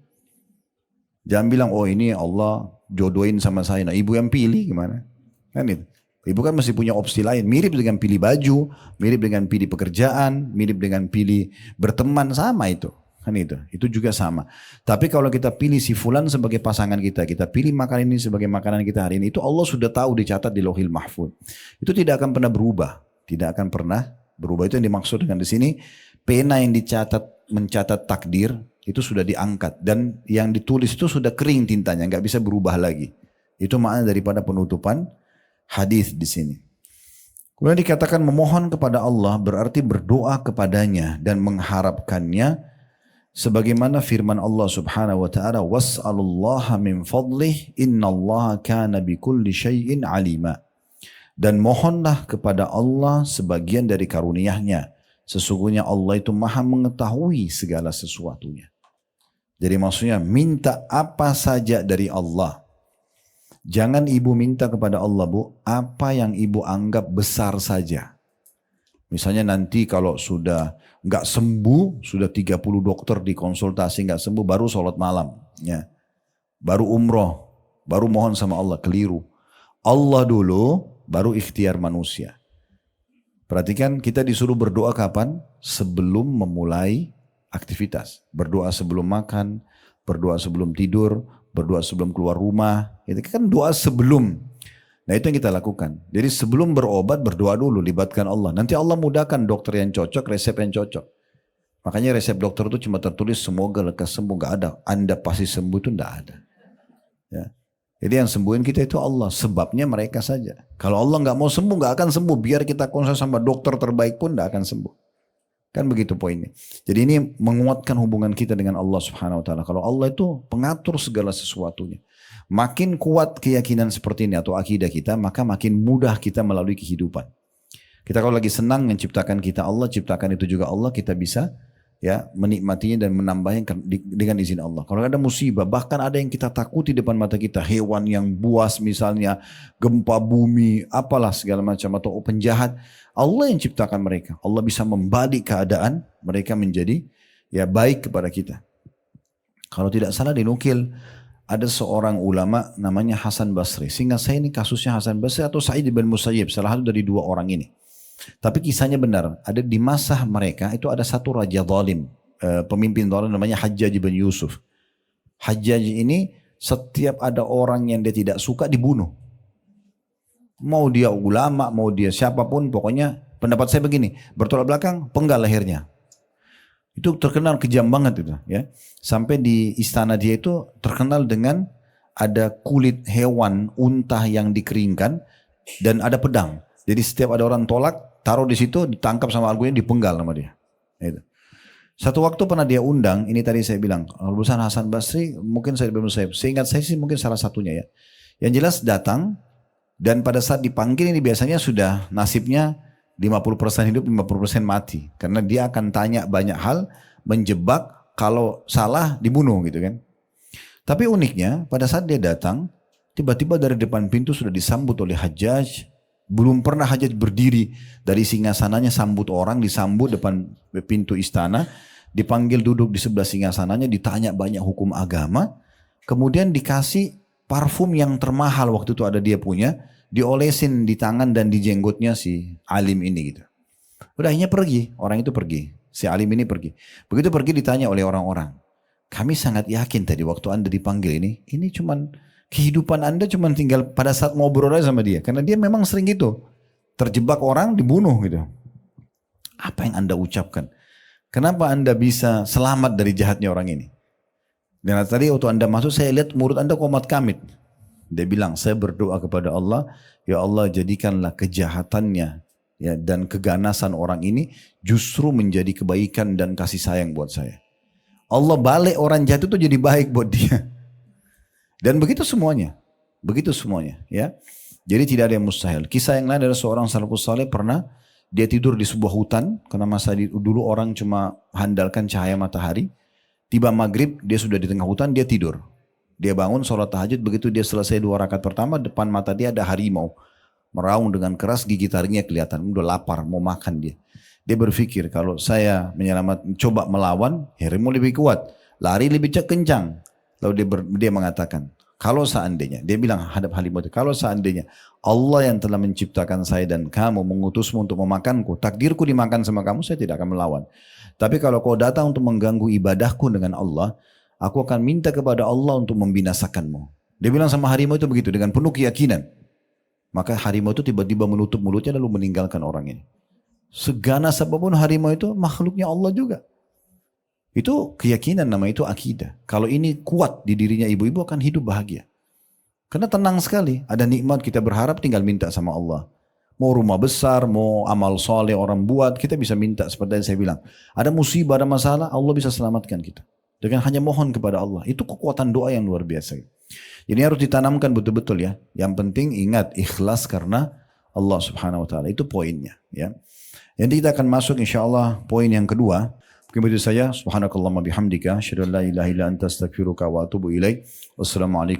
Jangan bilang, oh ini Allah jodohin sama saya. Nah ibu yang pilih gimana? Kan itu. Ibu kan masih punya opsi lain, mirip dengan pilih baju, mirip dengan pilih pekerjaan, mirip dengan pilih berteman, sama itu. Kan itu juga sama. Tapi kalau kita pilih si fulan sebagai pasangan kita pilih makanan ini sebagai makanan kita hari ini, itu Allah sudah tahu dicatat di Lauhil Mahfuz. Itu tidak akan pernah berubah, tidak akan pernah berubah. Itu yang dimaksud dengan di sini, pena yang mencatat takdir itu sudah diangkat dan yang ditulis itu sudah kering tintanya, nggak bisa berubah lagi. Itu makna daripada penutupan hadis di sini. Kemudian dikatakan memohon kepada Allah berarti berdoa kepadanya dan mengharapkannya sebagaimana firman Allah Subhanahu wa taala, was'alullaha min fadlih innallaha kana bikulli syai'in alima. Dan mohonlah kepada Allah sebagian dari karunia-Nya. Sesungguhnya Allah itu Maha mengetahui segala sesuatunya. Jadi maksudnya minta apa saja dari Allah. Jangan ibu minta kepada Allah, Bu, apa yang ibu anggap besar saja. Misalnya nanti kalau sudah nggak sembuh, sudah 30 dokter dikonsultasi nggak sembuh, baru sholat malam, ya. Baru umroh, baru mohon sama Allah, keliru. Allah dulu, baru ikhtiar manusia. Perhatikan kita disuruh berdoa kapan? Sebelum memulai aktivitas. Berdoa sebelum makan, berdoa sebelum tidur, berdoa sebelum keluar rumah, itu kan doa sebelum. Nah itu yang kita lakukan. Jadi sebelum berobat berdoa dulu, libatkan Allah. Nanti Allah mudahkan dokter yang cocok, resep yang cocok. Makanya resep dokter itu cuma tertulis semoga lekas sembuh, nggak ada. Anda pasti sembuh itu nggak ada. Ya. Jadi yang sembuhin kita itu Allah, sebabnya mereka saja. Kalau Allah nggak mau sembuh, nggak akan sembuh. Biar kita konsul sama dokter terbaik pun nggak akan sembuh. Kan begitu poinnya. Jadi ini menguatkan hubungan kita dengan Allah Subhanahu wa taala. Kalau Allah itu pengatur segala sesuatunya. Makin kuat keyakinan seperti ini atau akidah kita, maka makin mudah kita melalui kehidupan. Kita kalau lagi senang menciptakan kita Allah, ciptakan itu juga Allah, kita bisa ya menikmatinya dan menambahnya dengan izin Allah. Kalau ada musibah, bahkan ada yang kita takuti depan mata kita, hewan yang buas misalnya, gempa bumi, apalah segala macam, atau penjahat, Allah yang ciptakan mereka. Allah bisa membalik keadaan mereka menjadi ya baik kepada kita. Kalau tidak salah dinukil, ada seorang ulama namanya Hasan Basri. Seingat saya ini kasusnya Hasan Basri atau Sa'id bin Musayyib, salah satu dari dua orang ini. Tapi kisahnya benar. Ada di masa mereka itu ada satu raja zalim, pemimpin zalim namanya Hajjaj bin Yusuf. Hajjaj ini setiap ada orang yang dia tidak suka dibunuh. Mau dia ulama, mau dia siapapun, pokoknya pendapat saya begini, bertolak belakang, penggal lehernya. Itu terkenal kejam banget itu, ya. Sampai di istana dia itu terkenal dengan ada kulit hewan unta yang dikeringkan dan ada pedang. Jadi setiap ada orang tolak, taruh di situ, ditangkap sama algunya, dipenggal sama dia. Itu. Satu waktu pernah dia undang, ini tadi saya bilang, lulusan Hasan Basri, mungkin saya belum saya, seingat saya sih mungkin salah satunya ya. Yang jelas datang, dan pada saat dipanggil ini biasanya sudah nasibnya 50% hidup, 50% mati. Karena dia akan tanya banyak hal, menjebak, kalau salah dibunuh gitu kan. Tapi uniknya, pada saat dia datang, tiba-tiba dari depan pintu sudah disambut oleh Hajjaj. Belum pernah Hajjaj berdiri dari singgasananya sambut orang, disambut depan pintu istana. Dipanggil duduk di sebelah singgasananya, ditanya banyak hukum agama, kemudian dikasih parfum yang termahal waktu itu ada dia punya, diolesin di tangan dan di jenggotnya si alim ini gitu. Udah akhirnya pergi, orang itu pergi, si alim ini pergi. Begitu pergi ditanya oleh orang-orang, kami sangat yakin tadi waktu Anda dipanggil ini cuman kehidupan Anda cuman tinggal pada saat ngobrol aja sama dia, karena dia memang sering gitu, terjebak orang dibunuh gitu. Apa yang Anda ucapkan? Kenapa Anda bisa selamat dari jahatnya orang ini? Dan tadi waktu Anda masuk saya lihat mulut Anda komat kamit. Dia bilang, saya berdoa kepada Allah, ya Allah jadikanlah kejahatannya ya, dan keganasan orang ini justru menjadi kebaikan dan kasih sayang buat saya. Allah balik orang jahat itu jadi baik buat dia. Dan begitu semuanya. Begitu semuanya ya. Jadi tidak ada yang mustahil. Kisah yang lain adalah seorang salafus saleh pernah dia tidur di sebuah hutan, karena masa dulu orang cuma handalkan cahaya matahari. Tiba maghrib, dia sudah di tengah hutan, dia tidur. Dia bangun sholat tahajud, begitu dia selesai 2 rakaat pertama, depan mata dia ada harimau. Meraung dengan keras, gigi taringnya kelihatan, udah lapar, mau makan dia. Dia berpikir, kalau saya coba melawan, harimau lebih kuat, lari lebih kencang. Lalu dia mengatakan, kalau seandainya, dia bilang hadap harimau itu, kalau seandainya Allah yang telah menciptakan saya dan kamu mengutusmu untuk memakanku, takdirku dimakan sama kamu, saya tidak akan melawan. Tapi kalau kau datang untuk mengganggu ibadahku dengan Allah, aku akan minta kepada Allah untuk membinasakanmu. Dia bilang sama harimau itu begitu, dengan penuh keyakinan. Maka harimau itu tiba-tiba menutup mulutnya lalu meninggalkan orang ini. Seganas apapun harimau itu makhluknya Allah juga. Itu keyakinan, nama itu akidah. Kalau ini kuat di dirinya ibu-ibu akan hidup bahagia. Karena tenang sekali, ada nikmat kita berharap tinggal minta sama Allah. Mau rumah besar, mau amal soleh orang buat, kita bisa minta seperti yang saya bilang. Ada musibah, ada masalah, Allah bisa selamatkan kita. Dengan hanya mohon kepada Allah. Itu kekuatan doa yang luar biasa. Jadi harus ditanamkan betul-betul ya. Yang penting ingat ikhlas karena Allah subhanahu wa ta'ala. Itu poinnya ya. Jadi kita akan masuk insyaAllah poin yang kedua. Mungkin begitu saja. Subhanakallahumma bihamdika. Asyhadu an la ilaha illa anta astaghfiruka wa atubu ilaik. Wassalamualaikum.